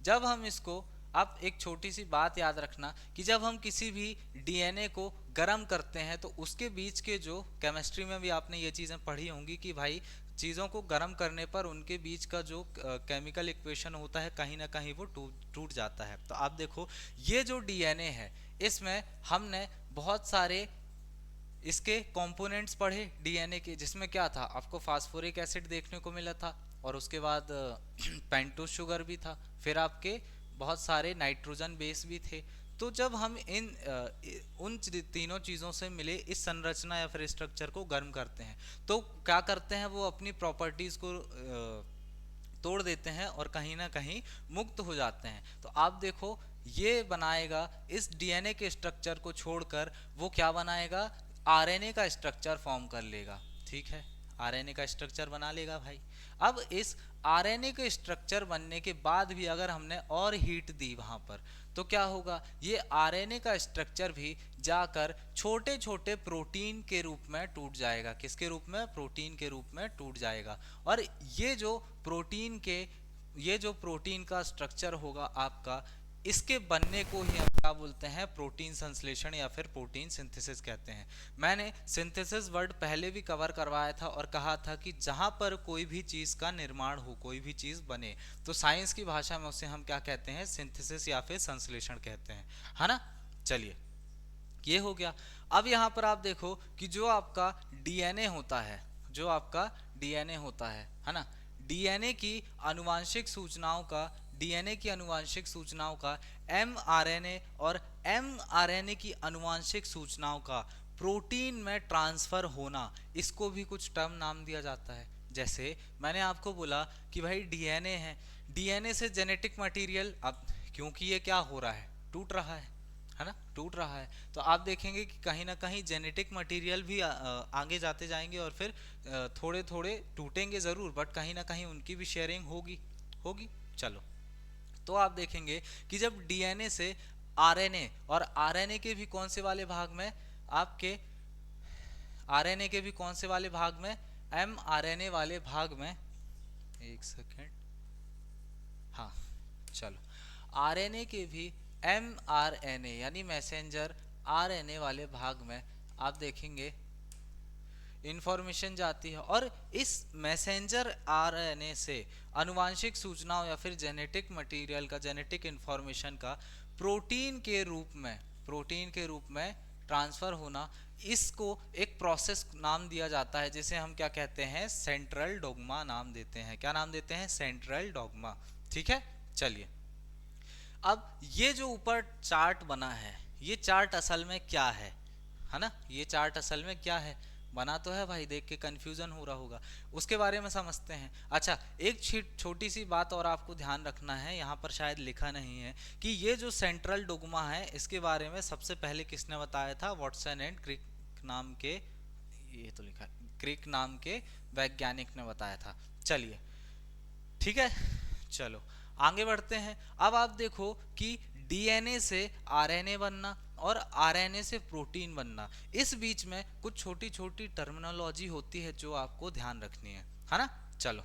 जब हम इसको, आप एक छोटी सी बात याद रखना कि जब हम किसी भी डीएनए को गर्म करते हैं तो उसके बीच के जो केमिस्ट्री में भी आपने ये चीज़ें पढ़ी होंगी कि भाई चीज़ों को गर्म करने पर उनके बीच का जो केमिकल इक्वेशन होता है कहीं ना कहीं वो टूट जाता है। तो आप देखो, ये जो डीएनए है इसमें हमने बहुत सारे इसके कंपोनेंट्स पढ़े डीएनए के, जिसमें क्या था, आपको फास्फोरिक एसिड देखने को मिला था, और उसके बाद पेंटोस शुगर भी था, फिर आपके बहुत सारे नाइट्रोजन बेस भी थे। तो जब हम उन तीनों चीज़ों से मिले इस संरचना या फिर स्ट्रक्चर को गर्म करते हैं, तो क्या करते हैं, वो अपनी प्रॉपर्टीज़ को तोड़ देते हैं और कहीं ना कहीं मुक्त हो जाते हैं। तो आप देखो, ये बनाएगा इस डीएनए के स्ट्रक्चर को छोड़कर वो क्या बनाएगा, आरएनए का स्ट्रक्चर फॉर्म कर लेगा, ठीक है, आरएनए का स्ट्रक्चर बना लेगा भाई। अब इस आरएनए के स्ट्रक्चर बनने के बाद भी अगर हमने और हीट दी वहां पर, तो क्या होगा, ये आरएनए का स्ट्रक्चर भी जाकर छोटे छोटे प्रोटीन के रूप में टूट जाएगा। किसके रूप में, प्रोटीन के रूप में टूट जाएगा। और ये जो प्रोटीन का स्ट्रक्चर होगा आपका, इसके बनने को ही हम क्या बोलते हैं, प्रोटीन संश्लेषण या फिर प्रोटीन सिंथेसिस कहते हैं। मैंने सिंथेसिस वर्ड पहले भी कवर करवाया था और कहा था कि जहां पर कोई भी चीज का निर्माण हो, कोई भी चीज बने, तो साइंस की भाषा में उसे हम क्या कहते हैं, सिंथेसिस या फिर संश्लेषण कहते हैं, है ना। चलिए, ये हो गया। अब यहाँ पर आप देखो कि जो आपका डीएनए होता है, जो आपका डीएनए होता है ना, डीएनए की आनुवांशिक सूचनाओं का डीएनए की आनुवांशिक सूचनाओं का एमआरएनए और एमआरएनए की आनुवांशिक सूचनाओं का प्रोटीन में ट्रांसफर होना, इसको भी कुछ टर्म नाम दिया जाता है। जैसे मैंने आपको बोला कि भाई डीएनए है, डीएनए से जेनेटिक मटेरियल, अब क्योंकि ये क्या हो रहा है, टूट रहा है ना, टूट रहा है, तो आप देखेंगे कि कहीं ना कहीं जेनेटिक मटेरियल भी आगे जाते जाएंगे और फिर थोड़े थोड़े टूटेंगे ज़रूर, बट कहीं ना कहीं उनकी भी शेयरिंग होगी होगी। चलो, तो आप देखेंगे कि जब डीएनए से आरएनए, और आरएनए के भी कौन से वाले भाग में, आपके आरएनए के भी कौन से वाले भाग में, एमआरएनए वाले भाग में, एक सेकेंड, हाँ चलो, आरएनए के भी एमआरएनए यानी मैसेंजर आरएनए वाले भाग में आप देखेंगे इंफॉर्मेशन जाती है, और इस मैसेंजर आरएनए से आनुवांशिक सूचनाओं या फिर जेनेटिक मटेरियल का, जेनेटिक इंफॉर्मेशन का प्रोटीन के रूप में ट्रांसफर होना, इसको एक प्रोसेस नाम दिया जाता है जिसे हम क्या कहते हैं, सेंट्रल डोग्मा नाम देते हैं। क्या नाम देते हैं, सेंट्रल डोग्मा, ठीक है। चलिए, अब ये जो ऊपर चार्ट बना है, ये चार्ट असल में क्या है ना, ये चार्ट असल में क्या है, बना तो है भाई, देख के कंफ्यूजन हो रहा होगा, उसके बारे में समझते हैं। अच्छा, एक छोटी सी बात और आपको ध्यान रखना है, यहाँ पर शायद लिखा नहीं है कि ये जो सेंट्रल डोग्मा है इसके बारे में सबसे पहले किसने बताया था, वॉटसन एंड क्रिक नाम के, ये तो लिखा है, क्रिक नाम के वैज्ञानिक ने बताया था। चलिए, ठीक है, चलो आगे बढ़ते हैं। अब आप देखो कि डीएनए से आरएनए बनना और आरएनए से प्रोटीन बनना, इस बीच में कुछ छोटी छोटी टर्मिनोलॉजी होती है जो आपको ध्यान रखनी है ना। चलो,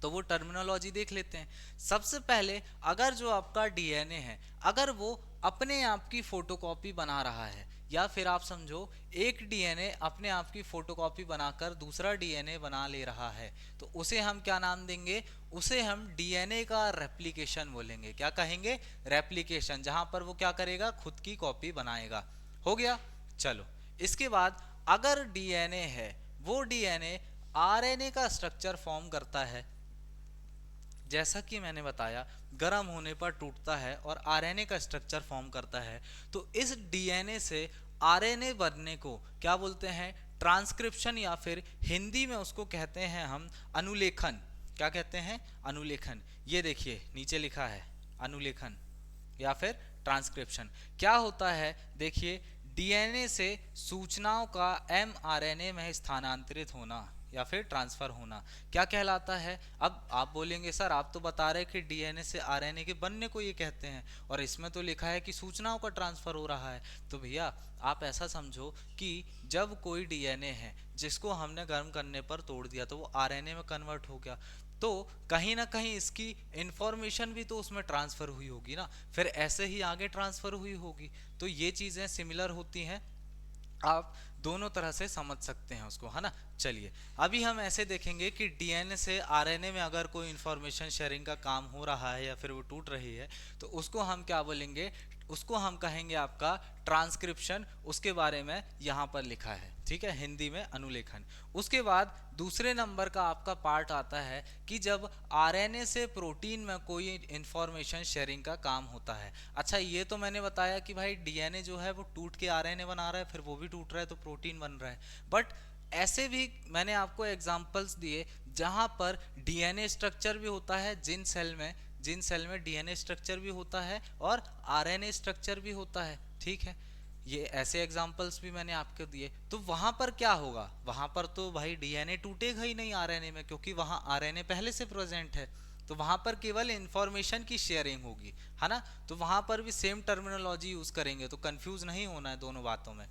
तो वो टर्मिनोलॉजी देख लेते हैं। सबसे पहले अगर जो आपका डीएनए है, अगर वो अपने आप की फोटोकॉपी बना रहा है, या फिर आप समझो एक डीएनए अपने आप की फोटोकॉपी बनाकर दूसरा डीएनए बना ले रहा है, तो उसे हम क्या नाम देंगे? उसे हम डीएनए का रेप्लिकेशन बोलेंगे। क्या कहेंगे? रेप्लिकेशन, जहां पर वो क्या करेगा? खुद की कॉपी बनाएगा। हो गया। चलो, इसके बाद अगर डीएनए है, वो डीएनए आरएनए का स्ट्रक्चर फॉर्म करता है, जैसा कि मैंने बताया गर्म होने पर टूटता है और आरएनए का स्ट्रक्चर फॉर्म करता है, तो इस डीएनए से आरएनए बनने को क्या बोलते हैं? ट्रांसक्रिप्शन, या फिर हिंदी में उसको कहते हैं हम अनुलेखन। क्या कहते हैं? अनुलेखन। ये देखिए नीचे लिखा है अनुलेखन या फिर ट्रांसक्रिप्शन। क्या होता है? देखिए, डीएनए से सूचनाओं का एमआरएनए में स्थानांतरित होना या फिर ट्रांसफर होना क्या कहलाता है? अब आप बोलेंगे सर आप तो बता रहे कि डीएनए से आरएनए के बनने को ये कहते हैं, और इसमें तो लिखा है कि सूचनाओं का ट्रांसफर हो रहा है। तो भैया आप ऐसा समझो कि जब कोई डीएनए है जिसको हमने गर्म करने पर तोड़ दिया तो वो आरएनए में कन्वर्ट हो गया, तो कहीं ना कहीं इसकी इंफॉर्मेशन भी तो उसमें ट्रांसफर हुई होगी ना, फिर ऐसे ही आगे ट्रांसफर हुई होगी। तो ये चीजें सिमिलर होती हैं, आप दोनों तरह से समझ सकते हैं उसको, है ना। चलिए, अभी हम ऐसे देखेंगे कि डीएनए से आरएनए में अगर कोई इंफॉर्मेशन शेयरिंग का काम हो रहा है या फिर वो टूट रही है, तो उसको हम क्या बोलेंगे? उसको हम कहेंगे आपका ट्रांसक्रिप्शन। उसके बारे में यहाँ पर लिखा है, ठीक है, हिंदी में अनुलेखन। उसके बाद दूसरे नंबर का आपका पार्ट आता है कि जब आरएनए से प्रोटीन में कोई इंफॉर्मेशन शेयरिंग का काम होता है। अच्छा, ये तो मैंने बताया कि भाई डीएनए जो है वो टूट के आरएनए बना रहा है, फिर वो भी टूट रहा है तो प्रोटीन बन रहा है, बट ऐसे भी मैंने आपको एग्जांपल्स दिए जहां पर डीएनए स्ट्रक्चर भी होता है, जिन सेल में डीएनए स्ट्रक्चर भी होता है और आरएनए स्ट्रक्चर भी होता है, ठीक है। ये ऐसे एग्जांपल्स भी मैंने आपको दिए। तो वहां पर क्या होगा? वहां पर तो भाई डीएनए टूटेगा ही नहीं आरएनए में, क्योंकि वहां आरएनए पहले से प्रेजेंट है। तो वहां पर केवल इंफॉर्मेशन की शेयरिंग होगी, है ना। तो वहां पर भी सेम टर्मिनोलॉजी यूज करेंगे, तो कंफ्यूज नहीं होना है दोनों बातों में,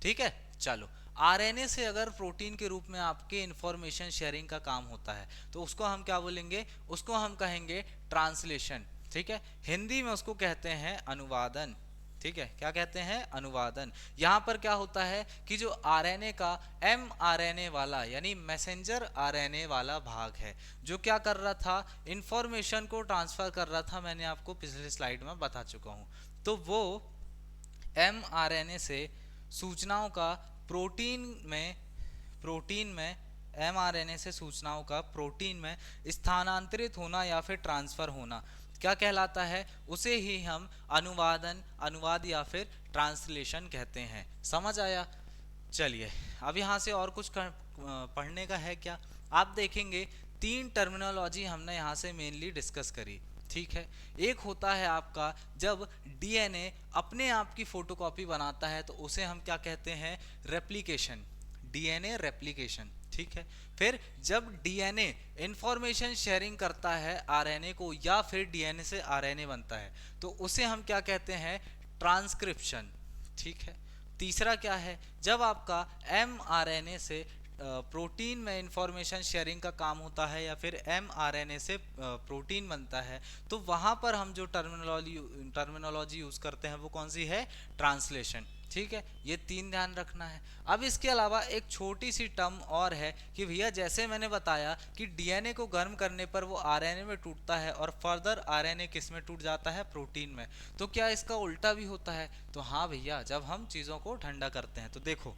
ठीक है। चलो, आरएनए से अगर प्रोटीन के रूप में आपके इंफॉर्मेशन शेयरिंग का काम होता है, तो उसको हम क्या बोलेंगे? उसको हम कहेंगे ट्रांसलेशन, ठीक है। हिंदी में उसको कहते हैं अनुवादन, ठीक है। क्या कहते हैं? अनुवादन। यहां पर क्या होता है कि जो आरएनए का एमआरएनए वाला यानी मैसेंजर आरएनए वाला भाग है, जो क्या कर रहा था? इंफॉर्मेशन को ट्रांसफर कर रहा था। मैंने आपको पिछले स्लाइड में बता चुका हूं। तो वो एमआरएनए से सूचनाओं का प्रोटीन में एमआरएनए से सूचनाओं का प्रोटीन में स्थानांतरित होना या फिर ट्रांसफर होना क्या कहलाता है? उसे ही हम अनुवाद या फिर ट्रांसलेशन कहते हैं। समझ आया? चलिए, अब यहाँ से और कुछ पढ़ने का है क्या? आप देखेंगे 3 टर्मिनोलॉजी हमने यहाँ से मेनली डिस्कस करी, ठीक है। एक होता है आपका जब डीएनए अपने आप की फोटोकॉपी बनाता है, तो उसे हम क्या कहते हैं? रेप्लिकेशन, डीएनए रेप्लिकेशन, ठीक है। फिर जब डीएनए इंफॉर्मेशन शेयरिंग करता है आरएनए को, या फिर डीएनए से आरएनए बनता है, तो उसे हम क्या कहते हैं? ट्रांसक्रिप्शन, ठीक है। तीसरा क्या है? जब आपका एमआरएनए से प्रोटीन में इंफॉर्मेशन शेयरिंग का काम होता है, या फिर एमआरएनए से प्रोटीन बनता है, तो वहां पर हम जो टर्मिनोलॉजी यूज करते हैं वो कौन सी है? ट्रांसलेशन, ठीक है। ये 3 ध्यान रखना है। अब इसके अलावा एक छोटी सी टर्म और है कि भैया जैसे मैंने बताया कि डीएनए को गर्म करने पर वो आरएनए में टूटता है और फर्दर आरएनए किस में टूट जाता है? प्रोटीन में। तो क्या इसका उल्टा भी होता है? तो हाँ भैया, जब हम चीज़ों को ठंडा करते हैं, तो देखो,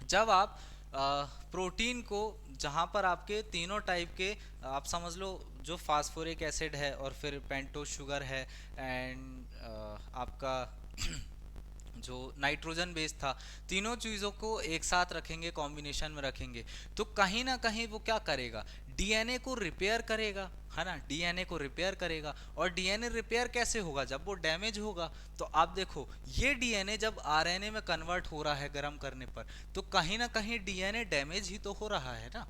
जब आप प्रोटीन को, जहाँ पर आपके तीनों टाइप के, आप समझ लो जो फास्फोरिक एसिड है और फिर पेंटोज शुगर है एंड आपका जो नाइट्रोजन बेस था, तीनों चीज़ों को एक साथ रखेंगे, कॉम्बिनेशन में रखेंगे, तो कहीं ना कहीं वो क्या करेगा? डीएनए को रिपेयर करेगा, है ना। डीएनए को रिपेयर करेगा, और डीएनए रिपेयर कैसे होगा? जब वो डैमेज होगा। तो आप देखो, ये डीएनए जब आरएनए में कन्वर्ट हो रहा है गर्म करने पर, तो कहीं ना कहीं डीएनए डैमेज ही तो हो रहा है ना,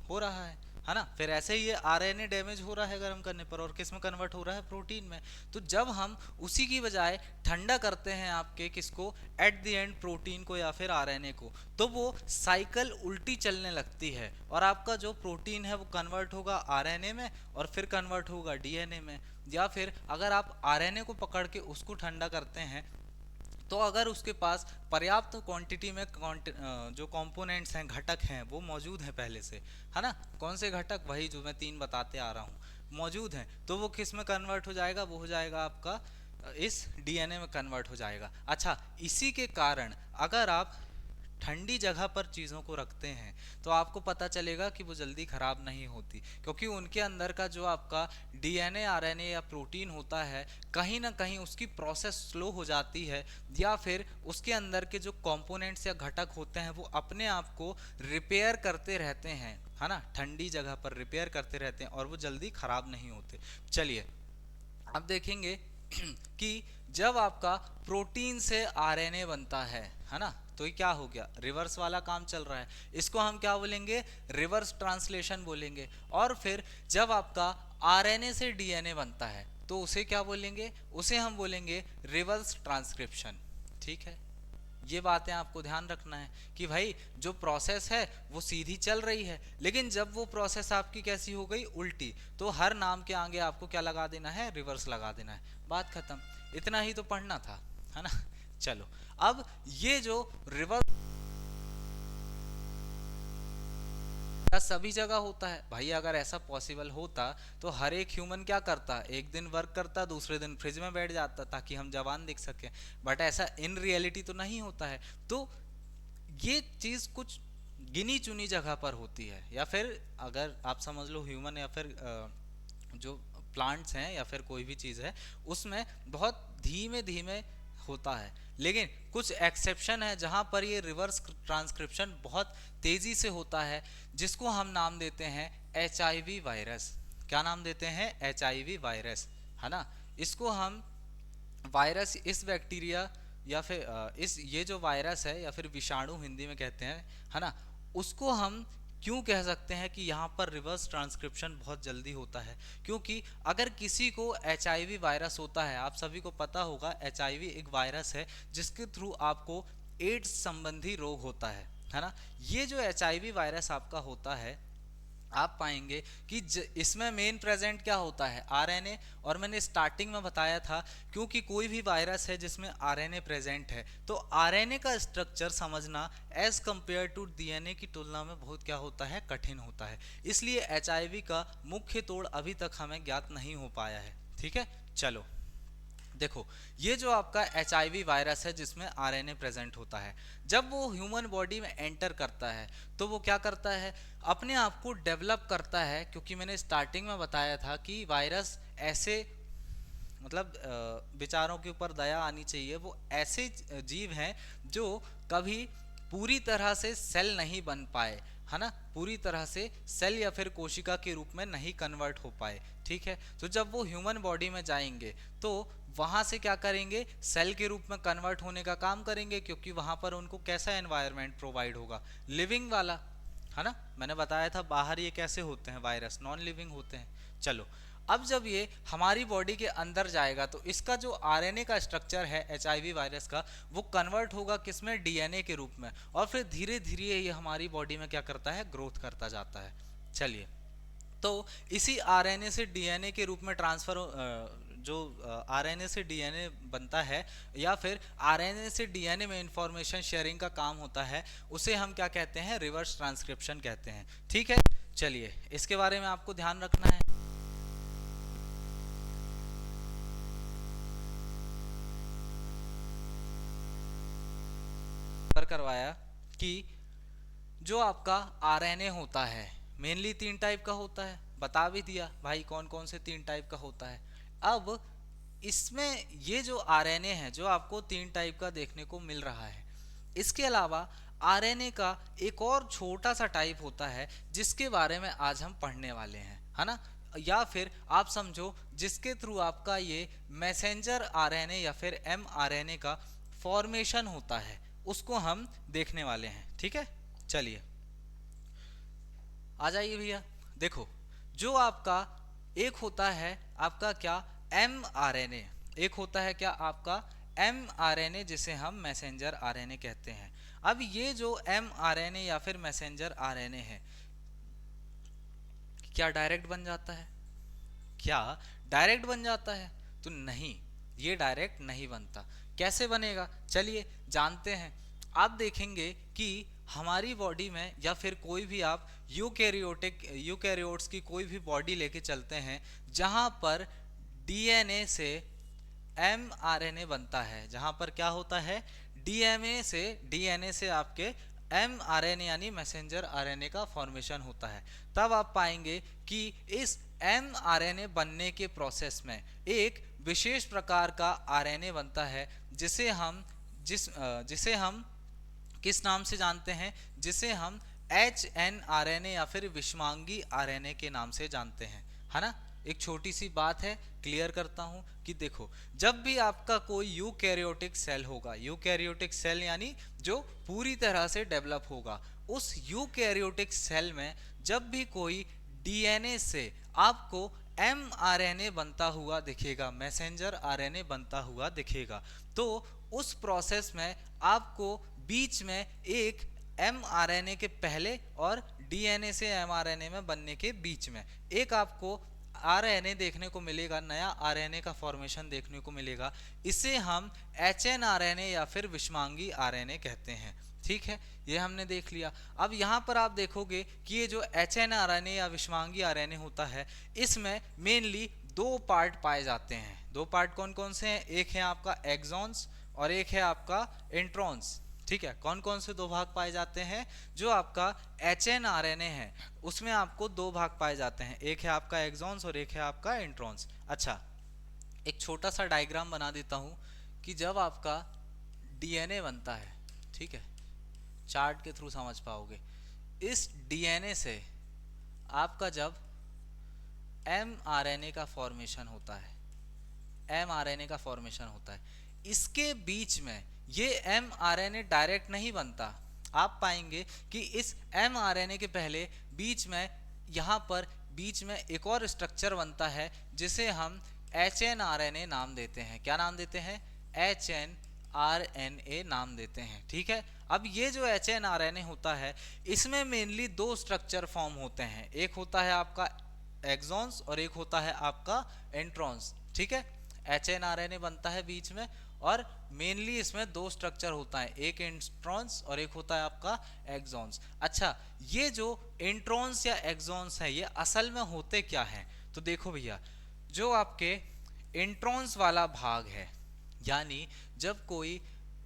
हो रहा है है ना। फिर ऐसे ही ये आरएनए डैमेज हो रहा है गर्म करने पर, और किस में कन्वर्ट हो रहा है, प्रोटीन में। तो जब हम उसी की बजाय ठंडा करते हैं आपके किसको, एट द एंड प्रोटीन को या फिर आरएनए को, तो वो साइकिल उल्टी चलने लगती है और आपका जो प्रोटीन है वो कन्वर्ट होगा आरएनए में और फिर कन्वर्ट होगा डीएनए में। या फिर अगर आप आरएनए को पकड़ के उसको ठंडा करते हैं तो अगर उसके पास पर्याप्त क्वांटिटी में जो कंपोनेंट्स हैं, घटक हैं, वो मौजूद हैं पहले से, है ना। कौन से घटक, वही जो मैं 3 बताते आ रहा हूँ, मौजूद हैं, तो वो किस में कन्वर्ट हो जाएगा, वो हो जाएगा आपका इस डीएनए में कन्वर्ट हो जाएगा। अच्छा, इसी के कारण अगर आप ठंडी जगह पर चीज़ों को रखते हैं तो आपको पता चलेगा कि वो जल्दी खराब नहीं होती, क्योंकि उनके अंदर का जो आपका डीएनए, आरएनए या प्रोटीन होता है, कहीं ना कहीं उसकी प्रोसेस स्लो हो जाती है, या फिर उसके अंदर के जो कंपोनेंट्स या घटक होते हैं वो अपने आप को रिपेयर करते रहते हैं, है ना। ठंडी जगह पर रिपेयर करते रहते हैं और वो जल्दी खराब नहीं होते। चलिए अब देखेंगे कि जब आपका प्रोटीन से आरएनए बनता है ना, तो ये क्या हो गया, रिवर्स वाला काम चल रहा है, इसको हम क्या बोलेंगे, रिवर्स ट्रांसलेशन बोलेंगे। और फिर जब आपका आरएनए से डीएनए बनता है तो उसे क्या बोलेंगे, उसे हम बोलेंगे रिवर्स ट्रांसक्रिप्शन। ठीक है, ये बातें आपको ध्यान रखना है कि भाई जो प्रोसेस है वो सीधी चल रही है, लेकिन जब वो प्रोसेस आपकी कैसी हो गई, उल्टी, तो हर नाम के आगे आपको क्या लगा देना है, रिवर्स लगा देना है, बात खत्म। इतना ही तो पढ़ना था, है ना। चलो, अब ये जो रिवर्स सभी जगह होता है भाई, अगर ऐसा पॉसिबल होता तो हर एक ह्यूमन क्या करता, एक दिन वर्क करता, दूसरे दिन फ्रिज में बैठ जाता ताकि हम जवान दिख सके, बट ऐसा इन रियलिटी तो नहीं होता है। तो ये चीज कुछ गिनी चुनी जगह पर होती है, या फिर अगर आप समझ लो ह्यूमन या फिर जो प्लांट्स हैं या फिर कोई भी चीज़ है उसमें बहुत धीमे धीमे होता है। लेकिन कुछ एक्सेप्शन है जहां पर ये रिवर्स ट्रांसक्रिप्शन बहुत तेजी से होता है, जिसको हम नाम देते हैं एचआईवी वायरस। क्या नाम देते हैं, एचआईवी वायरस, है ना। इसको हम वायरस, इस बैक्टीरिया या फिर इस ये जो वायरस है या फिर विषाणु हिंदी में कहते हैं, है ना, उसको हम क्यों कह सकते हैं कि यहाँ पर रिवर्स ट्रांसक्रिप्शन बहुत जल्दी होता है, क्योंकि अगर किसी को एचआईवी वायरस होता है, आप सभी को पता होगा एचआईवी एक वायरस है जिसके थ्रू आपको एड्स संबंधी रोग होता है ना। ये जो एचआईवी वायरस आपका होता है, आप पाएंगे कि इसमें मेन प्रेजेंट क्या होता है, आरएनए। और मैंने स्टार्टिंग में बताया था क्योंकि कोई भी वायरस है जिसमें आरएनए प्रेजेंट है तो आरएनए का स्ट्रक्चर समझना एज कंपेयर टू डीएनए की तुलना में बहुत क्या होता है, कठिन होता है। इसलिए एचआईवी का मुख्य तोड़ अभी तक हमें ज्ञात नहीं हो पाया है। ठीक है, चलो देखो, ये जो आपका एचआईवी वायरस है जिसमें आरएनए प्रेजेंट होता है, जब वो ह्यूमन बॉडी में एंटर करता है तो वो क्या करता है, अपने आप को डेवलप करता है। क्योंकि मैंने स्टार्टिंग में बताया था कि वायरस ऐसे, मतलब बेचारों के ऊपर दया आनी चाहिए, वो ऐसे जीव हैं जो कभी पूरी तरह से सेल नहीं बन पाए, है ना, पूरी तरह से सेल या फिर कोशिका के रूप में नहीं कन्वर्ट हो पाए। ठीक है, तो जब वो ह्यूमन बॉडी में जाएंगे तो वहां से क्या करेंगे, सेल के रूप में कन्वर्ट होने का काम करेंगे, क्योंकि वहां पर उनको कैसा एनवायरनमेंट प्रोवाइड होगा, लिविंग वाला, है ना। मैंने बताया था बाहर ये कैसे होते हैं, वायरस नॉन लिविंग होते हैं। चलो, अब जब ये हमारी बॉडी के अंदर जाएगा तो इसका जो आरएनए का स्ट्रक्चर है एचआईवी वायरस का, वो कन्वर्ट होगा किसमें, डीएनए के रूप में, और फिर धीरे धीरे ये हमारी बॉडी में क्या करता है, ग्रोथ करता जाता है। चलिए, तो इसी आरएनए से डीएनए के रूप में ट्रांसफर, जो आरएनए से डीएनए बनता है या फिर आरएनए से डीएनए में इंफॉर्मेशन शेयरिंग का काम होता है, उसे हम क्या कहते हैं, रिवर्स ट्रांसक्रिप्शन कहते हैं। ठीक है, चलिए इसके बारे में आपको ध्यान रखना है। करवाया कि जो आपका आरएनए होता है मेनली 3 टाइप का होता है, बता भी दिया भाई कौन कौन से 3 टाइप का होता है। अब इसमें ये जो आरएनए है जो आपको 3 टाइप का देखने को मिल रहा है, इसके अलावा आरएनए का एक और छोटा सा टाइप होता है जिसके बारे में आज हम पढ़ने वाले हैं, है ना, या फिर आप समझो जिसके थ्रू आपका ये मैसेंजर आरएनए या फिर एमआरएनए का फॉर्मेशन होता है, उसको हम देखने वाले हैं। ठीक है, चलिए आ जाइए भैया, देखो, जो आपका एक होता है आपका क्या, एम आर एन ए, एक होता है क्या आपका एम आर एन ए, जिसे हम मैसेंजर आर एन ए कहते हैं। अब ये जो एम आर एन ए या फिर मैसेंजर आर एन ए है, क्या डायरेक्ट बन जाता है? क्या डायरेक्ट बन जाता है? तो नहीं, ये डायरेक्ट नहीं बनता। कैसे बनेगा, चलिए जानते हैं। आप देखेंगे कि हमारी बॉडी में या फिर कोई भी आप यूकैरियोट्स की कोई भी बॉडी लेके चलते हैं, जहां पर डीएनए से एमआरएनए बनता है, जहां पर क्या होता है, डीएनए से आपके एमआरएनए यानी मैसेंजर आरएनए का फॉर्मेशन होता है। तब आप पाएंगे कि इस एमआरएनए बनने के प्रोसेस में एक विशेष प्रकार का आरएनए बनता है, जिसे हम किस नाम से जानते हैं, जिसे हम H N R N A या फिर विषमांगी आरएनए के नाम से जानते हैं, है ना। एक छोटी सी बात है, क्लियर करता हूं कि देखो, जब भी आपका कोई यूकैरियोटिक सेल होगा, यूकैरियोटिक सेल यानी जो पूरी तरह से डेवलप होगा, उस यूकैरियोटिक सेल में जब भी कोई डीएनए से आपको एमआरएनए बनता हुआ दिखेगा, मैसेंजर आरएनए बनता हुआ दिखेगा, तो उस प्रोसेस में आपको बीच में एक एमआरएनए के पहले और डीएनए से एमआरएनए में बनने के बीच में एक आपको आरएनए देखने को मिलेगा, नया आरएनए का फॉर्मेशन देखने को मिलेगा। इसे हम एचएनआरएनए या फिर विषमांगी आरएनए कहते हैं। ठीक है, ये हमने देख लिया। अब यहाँ पर आप देखोगे कि ये जो एचएनआरएनए या विषमांगी आरएनए होता है, इसमें मेनली दो पार्ट पाए जाते हैं। दो पार्ट कौन कौन से हैं? एक है आपका एक्सॉन्स और एक है आपका इंट्रॉन्स। ठीक है, कौन कौन से दो भाग पाए जाते हैं? जो आपका एचएनआरएनए है उसमें आपको दो भाग पाए जाते हैं, एक है आपका एक्सॉन्स और एक है आपका इंट्रॉन्स। अच्छा, एक छोटा सा डायग्राम बना देता हूं कि जब आपका डीएनए बनता है, ठीक है, चार्ट के थ्रू समझ पाओगे। इस डीएनए से आपका जब एमआरएनए का फॉर्मेशन होता है, एमआरएनए का फॉर्मेशन होता है, इसके बीच में ये एमआरएनए डायरेक्ट नहीं बनता। आप पाएंगे कि इस एमआरएनए के पहले बीच में यहाँ पर बीच में एक और स्ट्रक्चर बनता है, जिसे हम एचएनआरएनए नाम देते हैं। क्या नाम देते हैं? एचएनआरएनए नाम देते हैं। ठीक है, अब ये जो एचएनआरएनए होता है, इसमें मेनली दो स्ट्रक्चर फॉर्म होते हैं, एक होता है आपका एक्सॉन्स और एक होता है आपका इंट्रॉन्स। ठीक है, एचएनआरएनए बनता है बीच में और मेनली इसमें दो स्ट्रक्चर होता है, एक इंट्रॉन्स और एक होता है आपका एक्सॉन्स। अच्छा, ये जो इंट्रॉन्स या एक्सॉन्स है, ये असल में होते क्या हैं? तो देखो भैया, जो आपके इंट्रॉन्स वाला भाग है, यानी जब कोई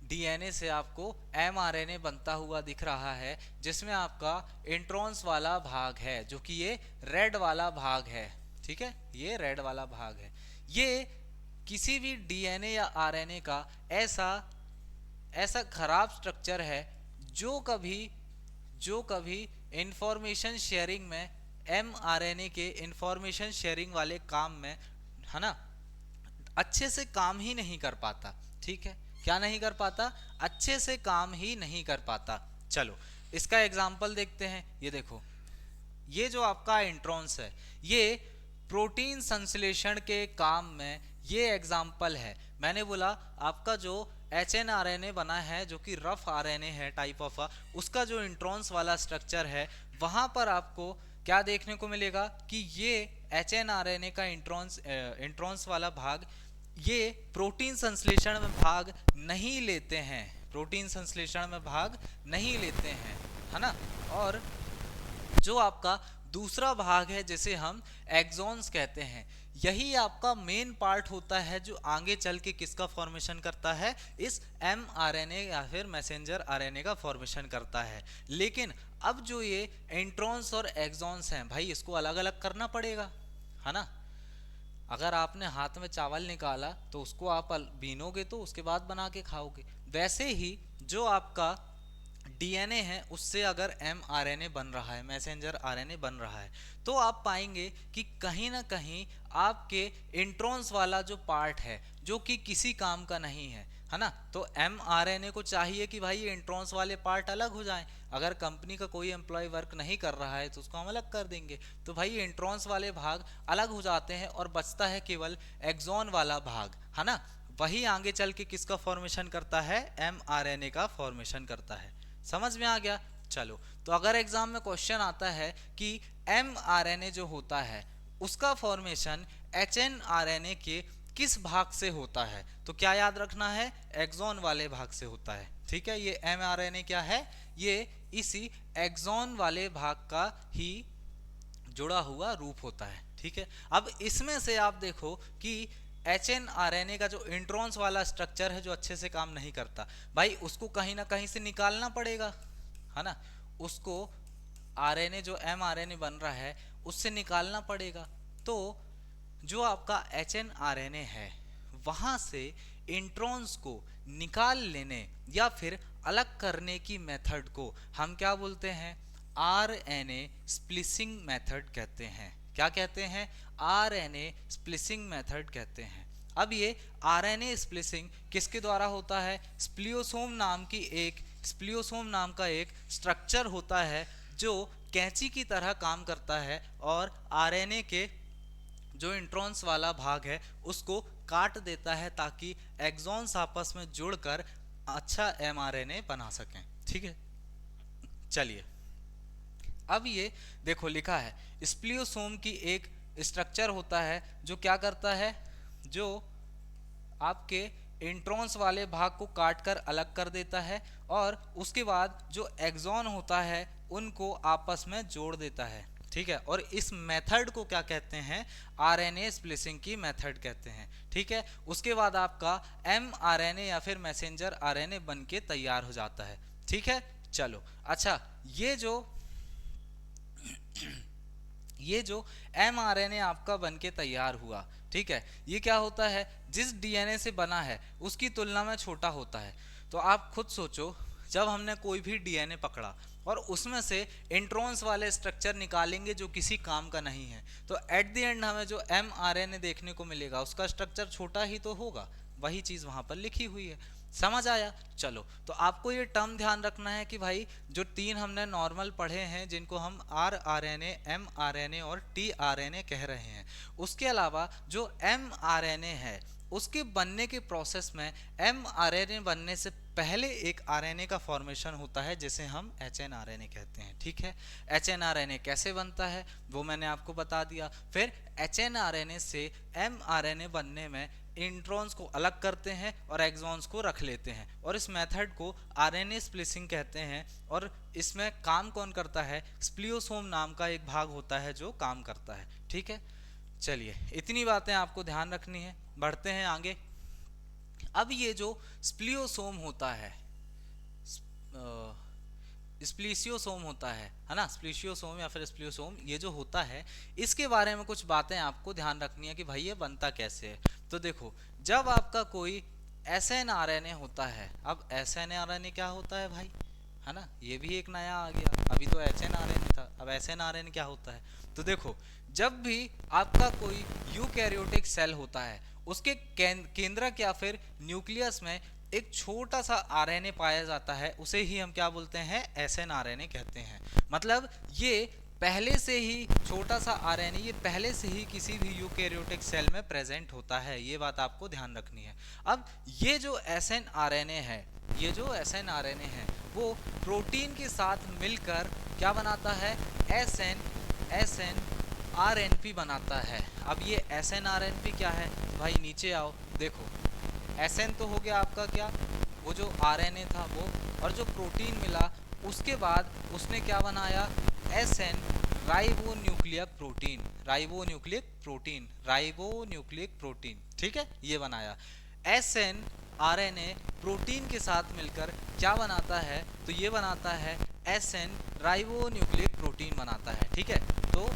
डीएनए से आपको एमआरएनए बनता हुआ दिख रहा है, जिसमें आपका इंट्रॉन्स वाला भाग है, जो कि ये रेड वाला भाग है। ठीक है, ये रेड वाला भाग है। ये किसी भी डीएनए या आरएनए का ऐसा खराब स्ट्रक्चर है जो कभी इंफॉर्मेशन शेयरिंग में, एमआरएनए के इंफॉर्मेशन शेयरिंग वाले काम में, है ना, अच्छे से काम ही नहीं कर पाता। ठीक है, क्या नहीं कर पाता? अच्छे से काम ही नहीं कर पाता। चलो इसका एग्जाम्पल देखते हैं। ये देखो, ये जो आपका इंट्रॉन्स है, ये प्रोटीन संश्लेषण के काम में ये एग्जाम्पल है। मैंने बोला आपका जो एचएनआरएनए बना है, जो कि रफ आरएनए है टाइप ऑफ, उसका जो इंट्रॉन्स वाला स्ट्रक्चर है, वहां पर आपको क्या देखने को मिलेगा कि ये एचएनआरएनए का इंट्रॉन्स वाला भाग ये प्रोटीन संश्लेषण में भाग नहीं लेते हैं, प्रोटीन संश्लेषण में भाग नहीं लेते हैं, है ना। और जो आपका दूसरा भाग है, जिसे हम एक्सॉन्स कहते हैं, यही आपका मेन पार्ट होता है, जो आगे चल के किसका फॉर्मेशन करता है? इस एमआरएनए या फिर मैसेंजर आरएनए का फॉर्मेशन करता है। लेकिन अब जो ये इंट्रॉन्स और एक्सॉन्स हैं भाई, इसको अलग अलग करना पड़ेगा, है ना। अगर आपने हाथ में चावल निकाला तो उसको आप बीनोगे तो उसके बाद बना के खाओगे। वैसे ही जो आपका डीएनए है, उससे अगर एमआरएनए बन रहा है, मैसेंजर आरएनए बन रहा है, तो आप पाएंगे कि कहीं ना कहीं आपके इंट्रॉन्स वाला जो पार्ट है, जो कि किसी काम का नहीं है, है ना। तो mRNA को चाहिए कि भाई ये इंट्रॉन्स वाले पार्ट अलग हो जाएं। अगर कंपनी का कोई एम्प्लॉय वर्क नहीं कर रहा है तो उसको हम अलग कर देंगे, तो भाई ये इंट्रॉन्स वाले भाग अलग हो जाते हैं और बचता है केवल एक्सॉन वाला भाग, है ना। वही आगे चल के किसका फॉर्मेशन करता है, mRNA का फॉर्मेशन करता है। समझ में आ गया। चलो, तो अगर एग्जाम में क्वेश्चन आता है कि mRNA जो होता है उसका फॉर्मेशन hnRNA के किस भाग से होता है, तो क्या याद रखना है, एक्सॉन वाले भाग से होता है। ठीक है, ये mRNA क्या है, ये इसी एक्सॉन वाले भाग का ही जुड़ा हुआ रूप होता है। ठीक है, अब इसमें से आप देखो कि hnRNA का जो इंट्रॉन्स वाला स्ट्रक्चर है जो अच्छे से काम नहीं करता, भाई उसको कहीं ना कहीं से निकालना पड़ेगा, है ना। उसको आरएनए जो mRNA बन रहा है उससे निकालना पड़ेगा। तो जो आपका hnRNA है वहां से इंट्रॉन्स को निकाल लेने या फिर अलग करने की मेथड को हम क्या बोलते हैं, आरएनए स्प्लिसिंग मेथड कहते हैं। क्या कहते हैं, आरएनए स्प्लिसिंग मेथड कहते हैं। अब ये आरएनए स्प्लिसिंग किसके द्वारा होता है, स्प्लियोसोम नाम का एक स्ट्रक्चर होता है जो कैंची की तरह काम करता है और आरएनए के जो इंट्रॉन्स वाला भाग है उसको काट देता है ताकि एक्सॉन्स आपस में जुड़कर अच्छा mRNA बना सकें। ठीक है, चलिए अब ये देखो लिखा है स्प्लियोसोम की एक स्ट्रक्चर होता है जो क्या करता है, जो आपके इंट्रॉन्स वाले भाग को काट कर अलग कर देता है और उसके बाद जो एक्सॉन होता है उनको आपस में जोड़ देता है। ठीक है, और इस मेथड को क्या कहते हैं, आरएनए स्प्लिसिंग की मेथड कहते हैं। ठीक है, उसके बाद आपका mRNA या फिर मैसेंजर आरएनए बन के तैयार हो जाता है। ठीक है, चलो अच्छा, ये जो mRNA आपका बन के तैयार हुआ, ठीक है, ये क्या होता है, जिस डीएनए से बना है उसकी तुलना में छोटा होता है। तो आप खुद सोचो, जब हमने कोई भी डीएनए पकड़ा और उसमें से इंट्रॉन्स वाले स्ट्रक्चर निकालेंगे जो किसी काम का नहीं है, तो एट द एंड हमें जो mRNA देखने को मिलेगा उसका स्ट्रक्चर छोटा ही तो होगा। वही चीज़ वहाँ पर लिखी हुई है। समझ आया। चलो, तो आपको ये टर्म ध्यान रखना है कि भाई जो तीन हमने नॉर्मल पढ़े हैं जिनको हम rRNA, mRNA और tRNA कह रहे हैं, उसके अलावा जो mRNA है उसके बनने के प्रोसेस में mRNA बनने से पहले एक आरएनए का फॉर्मेशन होता है जिसे हम hnRNA कहते हैं। ठीक है, hnRNA कैसे बनता है वो मैंने आपको बता दिया। फिर hnRNA से mRNA बनने में इंट्रॉन्स को अलग करते हैं और एक्सॉन्स को रख लेते हैं और इस मेथड को आरएनए स्प्लिसिंग कहते हैं। और इसमें काम कौन करता है, स्प्लियोसोम नाम का एक भाग होता है जो काम करता है। ठीक है, चलिए इतनी बातें आपको ध्यान रखनी है, बढ़ते हैं आगे। अब ये जो स्प्लियोसोम होता है, स्प्लिसियोसोम होता है ना, स्प्लिसियोसोम या फिर स्प्लियोसोम, ये जो होता है इसके बारे में कुछ बातें आपको ध्यान रखनी है कि भाई ये बनता कैसे है। तो देखो, जब आपका कोई SNRNA होता है, अब SNRNA क्या होता है भाई, है ना, ये भी एक नया आ गया, अभी तो HNRNA था, अब SNRNA क्या होता है। तो देखो, जब भी आपका कोई यूकैरियोटिक सेल होता है उसके केंद्रक या फिर न्यूक्लियस में एक छोटा सा आरएनए पाया जाता है, उसे ही हम क्या बोलते हैं, SNRNA कहते हैं। मतलब ये पहले से ही छोटा सा आरएनए, ये पहले से ही किसी भी यूकैरियोटिक सेल में प्रेजेंट होता है, ये बात आपको ध्यान रखनी है। अब ये जो SNRNA है, ये जो SNRNA है वो प्रोटीन के साथ मिलकर क्या बनाता है, SNRNP बनाता है। अब ये SNRNP क्या है भाई, नीचे आओ, देखो SN तो हो गया आपका क्या, वो जो RNA था वो, और जो प्रोटीन मिला उसके बाद उसने क्या बनाया, SN राइबोन्यूक्लिक प्रोटीन, ठीक है, ये बनाया। SNRNA प्रोटीन के साथ मिलकर क्या बनाता है, तो ये बनाता है SN राइबोन्यूक्लिक प्रोटीन बनाता है। ठीक है, तो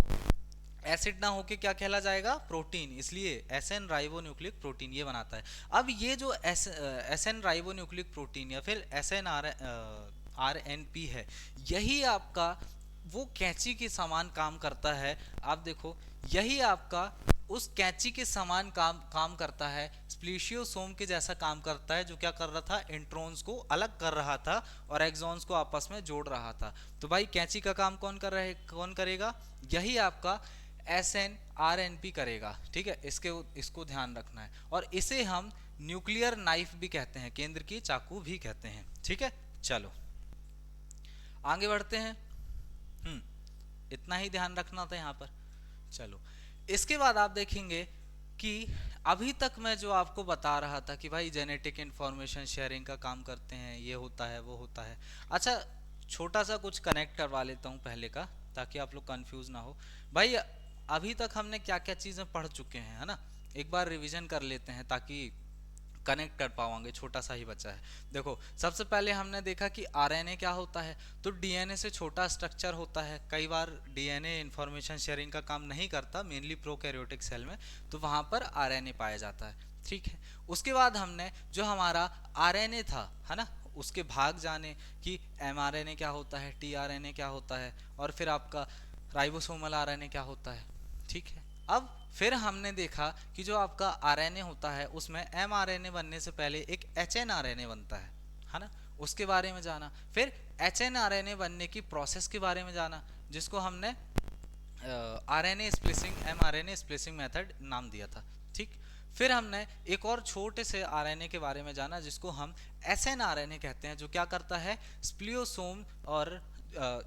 एसिड ना होके क्या कहला जाएगा, प्रोटीन, इसलिए SN राइबोन्यूक्लिक प्रोटीन ये बनाता है। अब ये जो SN राइबोन्यूक्लिक प्रोटीन या फिर SNRNP है, यही आपका वो कैंची के समान काम करता है। आप देखो, यही आपका उस कैंची के समान काम करता है, स्प्लिशियोसोम के जैसा काम करता है, जो क्या कर रहा था, इंट्रॉन्स को अलग कर रहा था और एक्सॉन्स को आपस में जोड़ रहा था। तो भाई कैंची का काम कौन करेगा, यही आपका SNRNP करेगा, ठीक है, इसको ध्यान रखना है। और इसे हम न्यूक्लियर नाइफ भी कहते हैं, केंद्र की चाकू भी कहते हैं, ठीक है। चलो आगे बढ़ते हैं। इतना ही ध्यान रखना था यहाँ पर। चलो इसके बाद आप देखेंगे कि अभी तक मैं जो आपको बता रहा था कि भाई जेनेटिक इंफॉर्मेशन शेयरिंग का काम करते हैं, ये होता है वो होता है। अच्छा छोटा सा कुछ कनेक्ट करवा लेता हूँ पहले का, ताकि आप लोग कंफ्यूज ना हो। भाई अभी तक हमने क्या क्या चीज़ें पढ़ चुके हैं, है ना, एक बार रिवीजन कर लेते हैं ताकि कनेक्ट कर पाओगे, छोटा सा ही बचा है। देखो सबसे पहले हमने देखा कि आरएनए क्या होता है, तो डीएनए से छोटा स्ट्रक्चर होता है। कई बार डीएनए इंफॉर्मेशन शेयरिंग का काम नहीं करता, मेनली प्रोकैरियोटिक सेल में, तो वहां पर आरएनए पाया जाता है, ठीक है। उसके बाद हमने जो हमारा आरएनए था, है ना, उसके भाग जाने कि एमआरएनए क्या होता है, टीआरएनए क्या होता है, और फिर आपका राइबोसोमल आरएनए क्या होता है, ठीक है। अब फिर हमने देखा कि जो आपका आरएनए होता है उसमें एमआरएनए बनने से पहले एक एचएनआरएनए बनता है ना, उसके बारे में जाना। फिर एचएनआरएनए बनने की प्रोसेस के बारे में जाना, जिसको हमने RNA splicing mRNA splicing method नाम दिया था, ठीक। फिर हमने एक और छोटे से आरएनए के बारे में जाना, जिसको हम एसएनआरएनए कहते हैं, जो क्या करता है, स्प्लियोसोम और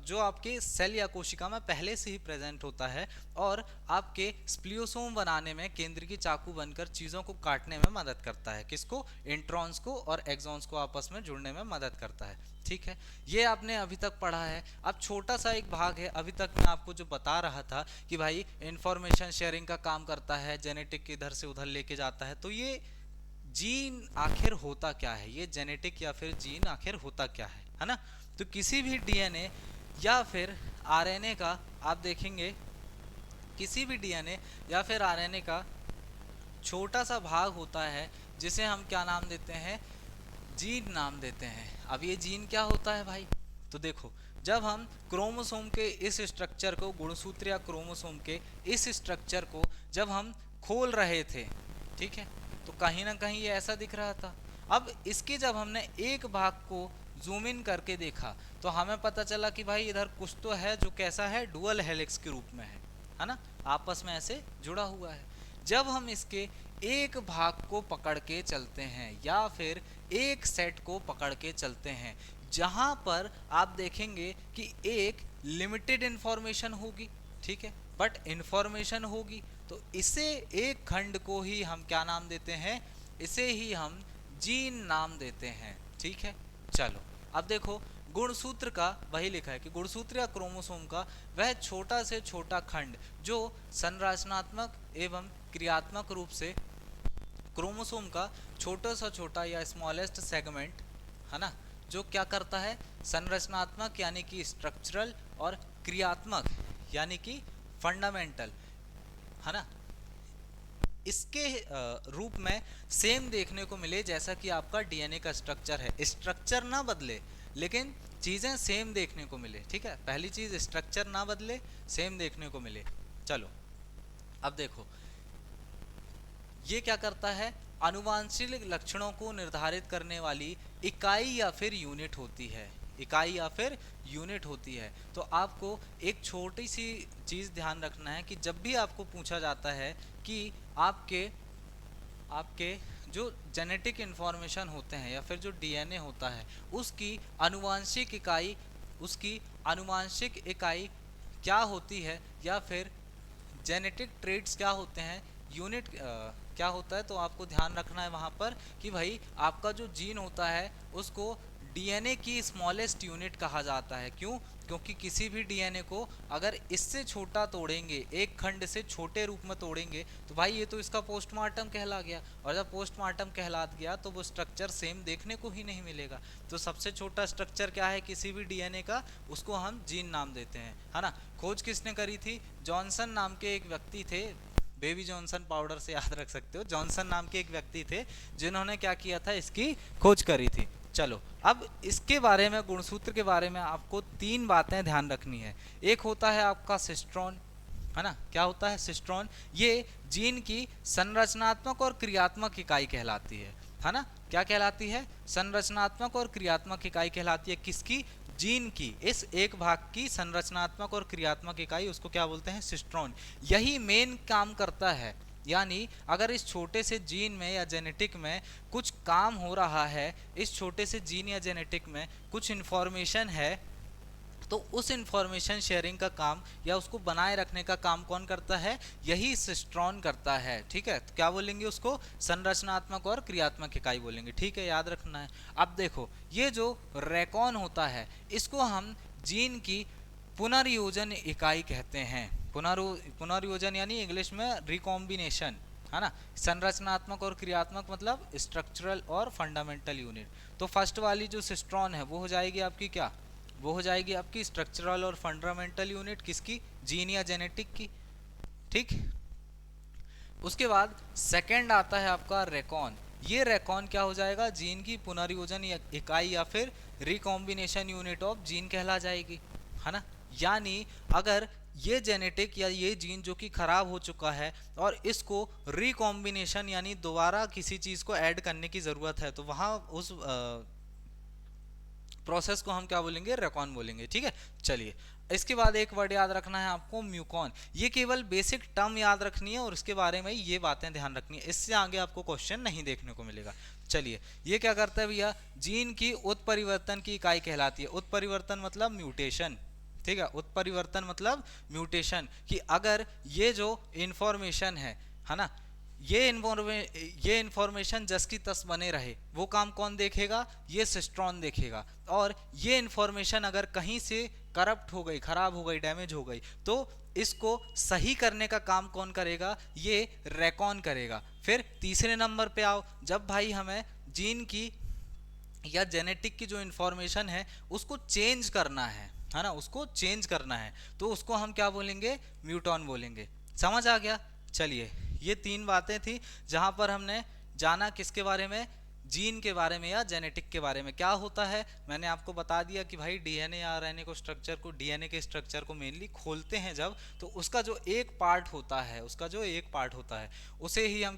जो आपके सेल या कोशिका में पहले से ही प्रेजेंट होता है और आपके स्प्लियोसोम बनाने में केंद्र की चाकू बनकर चीज़ों को काटने में मदद करता है। किसको, इंट्रॉन्स को और एक्सॉन्स को आपस में जुड़ने में मदद करता है, ठीक है। ये आपने अभी तक पढ़ा है। अब छोटा सा एक भाग है, अभी तक मैं आपको जो बता रहा था कि भाई इंफॉर्मेशन शेयरिंग का काम करता है, जेनेटिक इधर से उधर लेके जाता है, तो ये जीन आखिर होता क्या है, ये जेनेटिक या फिर जीन आखिर होता क्या है ना। तो किसी भी डीएनए या फिर आरएनए का आप देखेंगे, किसी भी डीएनए या फिर आरएनए का छोटा सा भाग होता है जिसे हम क्या नाम देते हैं, जीन नाम देते हैं। अब ये जीन क्या होता है भाई, तो देखो जब हम क्रोमोसोम के इस स्ट्रक्चर को, गुणसूत्र या क्रोमोसोम के इस स्ट्रक्चर को जब हम खोल रहे थे, ठीक है, तो कहीं ना कहीं ये ऐसा दिख रहा था। अब इसके जब हमने एक भाग को जूम इन करके देखा तो हमें पता चला कि भाई इधर कुछ तो है जो कैसा है, डुअल हेलिक्स के रूप में है ना, आपस में ऐसे जुड़ा हुआ है। जब हम इसके एक भाग को पकड़ के चलते हैं या फिर एक सेट को पकड़ के चलते हैं, जहां पर आप देखेंगे कि एक लिमिटेड इंफॉर्मेशन होगी, ठीक है, बट इंफॉर्मेशन होगी, तो इसे एक खंड को ही हम क्या नाम देते हैं, इसे ही हम जीन नाम देते हैं, ठीक है। चलो अब देखो गुणसूत्र का वही लिखा है कि गुणसूत्र या क्रोमोसोम का वह छोटा से छोटा खंड जो संरचनात्मक एवं क्रियात्मक रूप से क्रोमोसोम का छोटा सा छोटा या स्मॉलेस्ट सेगमेंट, है ना, जो क्या करता है, संरचनात्मक यानी कि स्ट्रक्चरल और क्रियात्मक यानी कि फंडामेंटल, है ना, इसके रूप में सेम देखने को मिले जैसा कि आपका डीएनए का स्ट्रक्चर है। स्ट्रक्चर ना बदले लेकिन चीज़ें सेम देखने को मिले, ठीक है, पहली चीज़ स्ट्रक्चर ना बदले, सेम देखने को मिले। चलो अब देखो ये क्या करता है, आनुवांशिक लक्षणों को निर्धारित करने वाली इकाई या फिर यूनिट होती है, इकाई या फिर यूनिट होती है। तो आपको एक छोटी सी चीज़ ध्यान रखना है कि जब भी आपको पूछा जाता है कि आपके जो जेनेटिक इन्फॉर्मेशन होते हैं या फिर जो डीएनए होता है उसकी आनुवांशिक इकाई क्या होती है या फिर जेनेटिक ट्रेड्स क्या होते हैं, यूनिट क्या होता है, तो आपको ध्यान रखना है वहाँ पर कि भाई आपका जो जीन होता है उसको डीएनए की स्मॉलेस्ट यूनिट कहा जाता है। क्यों, क्योंकि किसी भी डीएनए को अगर इससे छोटा तोड़ेंगे, एक खंड से छोटे रूप में तोड़ेंगे, तो भाई ये तो इसका पोस्टमार्टम कहला गया, और जब पोस्टमार्टम कहला गया तो वो स्ट्रक्चर सेम देखने को ही नहीं मिलेगा। तो सबसे छोटा स्ट्रक्चर क्या है किसी भी डीएनए का, उसको हम जीन नाम देते हैं, है ना। खोज किसने करी थी, जॉनसन नाम के एक व्यक्ति थे, बेबी जॉनसन पाउडर से याद रख सकते हो, जॉनसन नाम के एक व्यक्ति थे जिन्होंने क्या किया था, इसकी खोज करी थी। चलो अब इसके बारे में, गुणसूत्र के बारे में आपको तीन बातें ध्यान रखनी है। एक होता है आपका सिस्ट्रॉन, है ना, क्या होता है सिस्ट्रॉन, ये जीन की संरचनात्मक और क्रियात्मक इकाई कहलाती है ना, क्या कहलाती है, संरचनात्मक और क्रियात्मक इकाई कहलाती है, किसकी, जीन की, इस एक भाग की संरचनात्मक और क्रियात्मक इकाई, उसको क्या बोलते हैं, सिस्ट्रॉन। यही मेन काम करता है, यानी अगर इस छोटे से जीन में या जेनेटिक में कुछ काम हो रहा है, इस छोटे से जीन या जेनेटिक में कुछ इन्फॉर्मेशन है, तो उस इंफॉर्मेशन शेयरिंग का काम या उसको बनाए रखने का काम कौन करता है, यही सिस्ट्रॉन करता है। ठीक है, तो क्या बोलेंगे उसको, संरचनात्मक और क्रियात्मक इकाई बोलेंगे। ठीक है, याद रखना है। अब देखो, ये जो रेकॉन होता है, इसको हम जीन की पुनर्योजन इकाई कहते हैं। पुनर्योजन यानी इंग्लिश में रिकॉम्बिनेशन, है ना। संरचनात्मक और क्रियात्मक मतलब स्ट्रक्चरल और फंडामेंटल यूनिट। तो फर्स्ट वाली जो सिस्ट्रॉन है वो हो जाएगी आपकी क्या, वो हो जाएगी आपकी स्ट्रक्चरल और फंडामेंटल यूनिट, किसकी, जीन या जेनेटिक की। ठीक, उसके बाद सेकंड आता है आपका रेकॉन। ये रेकॉन क्या हो जाएगा, जीन की पुनर्योजन इकाई या फिर रिकॉम्बिनेशन यूनिट ऑफ जीन कहला जाएगी, है ना। यानी अगर ये जेनेटिक या ये जीन जो कि खराब हो चुका है और इसको रिकॉम्बिनेशन यानी दोबारा किसी चीज को ऐड करने की जरूरत है, तो वहां उस प्रोसेस को हम क्या बोलेंगे, रेकॉन बोलेंगे। ठीक है, चलिए इसके बाद एक वर्ड याद रखना है आपको, म्यूकॉन। ये केवल बेसिक टर्म याद रखनी है और उसके बारे में ये बातें ध्यान रखनी है, इससे आगे आपको क्वेश्चन नहीं देखने को मिलेगा। चलिए, ये क्या करता है भैया, जीन की उत्परिवर्तन की इकाई कहलाती है। उत्परिवर्तन मतलब म्यूटेशन, ठीक है, उत्परिवर्तन मतलब म्यूटेशन, कि अगर ये जो इंफॉर्मेशन है ना, ये इंफॉर्मेशन जस की तस बने रहे, वो काम कौन देखेगा, ये सिस्ट्रॉन देखेगा। और ये इंफॉर्मेशन अगर कहीं से करप्ट हो गई, खराब हो गई, डैमेज हो गई, तो इसको सही करने का काम कौन करेगा, ये रेकॉन करेगा। फिर तीसरे नंबर पे आओ, जब भाई हमें जीन की या जेनेटिक की जो इंफॉर्मेशन है उसको चेंज करना है ना, उसको चेंज करना है, तो उसको हम क्या बोलेंगे, म्यूटॉन बोलेंगे। समझ आ गया। चलिए, ये तीन बातें थी जहां पर हमने जाना किसके बारे में, जीन के बारे में या जेनेटिक के बारे में। क्या होता है, मैंने आपको बता दिया कि भाई डीएनए या आरएनए को स्ट्रक्चर को, डीएनए के स्ट्रक्चर को मेनली खोलते हैं जब, तो उसका जो एक पार्ट होता है, उसका जो एक पार्ट होता है उसे ही हम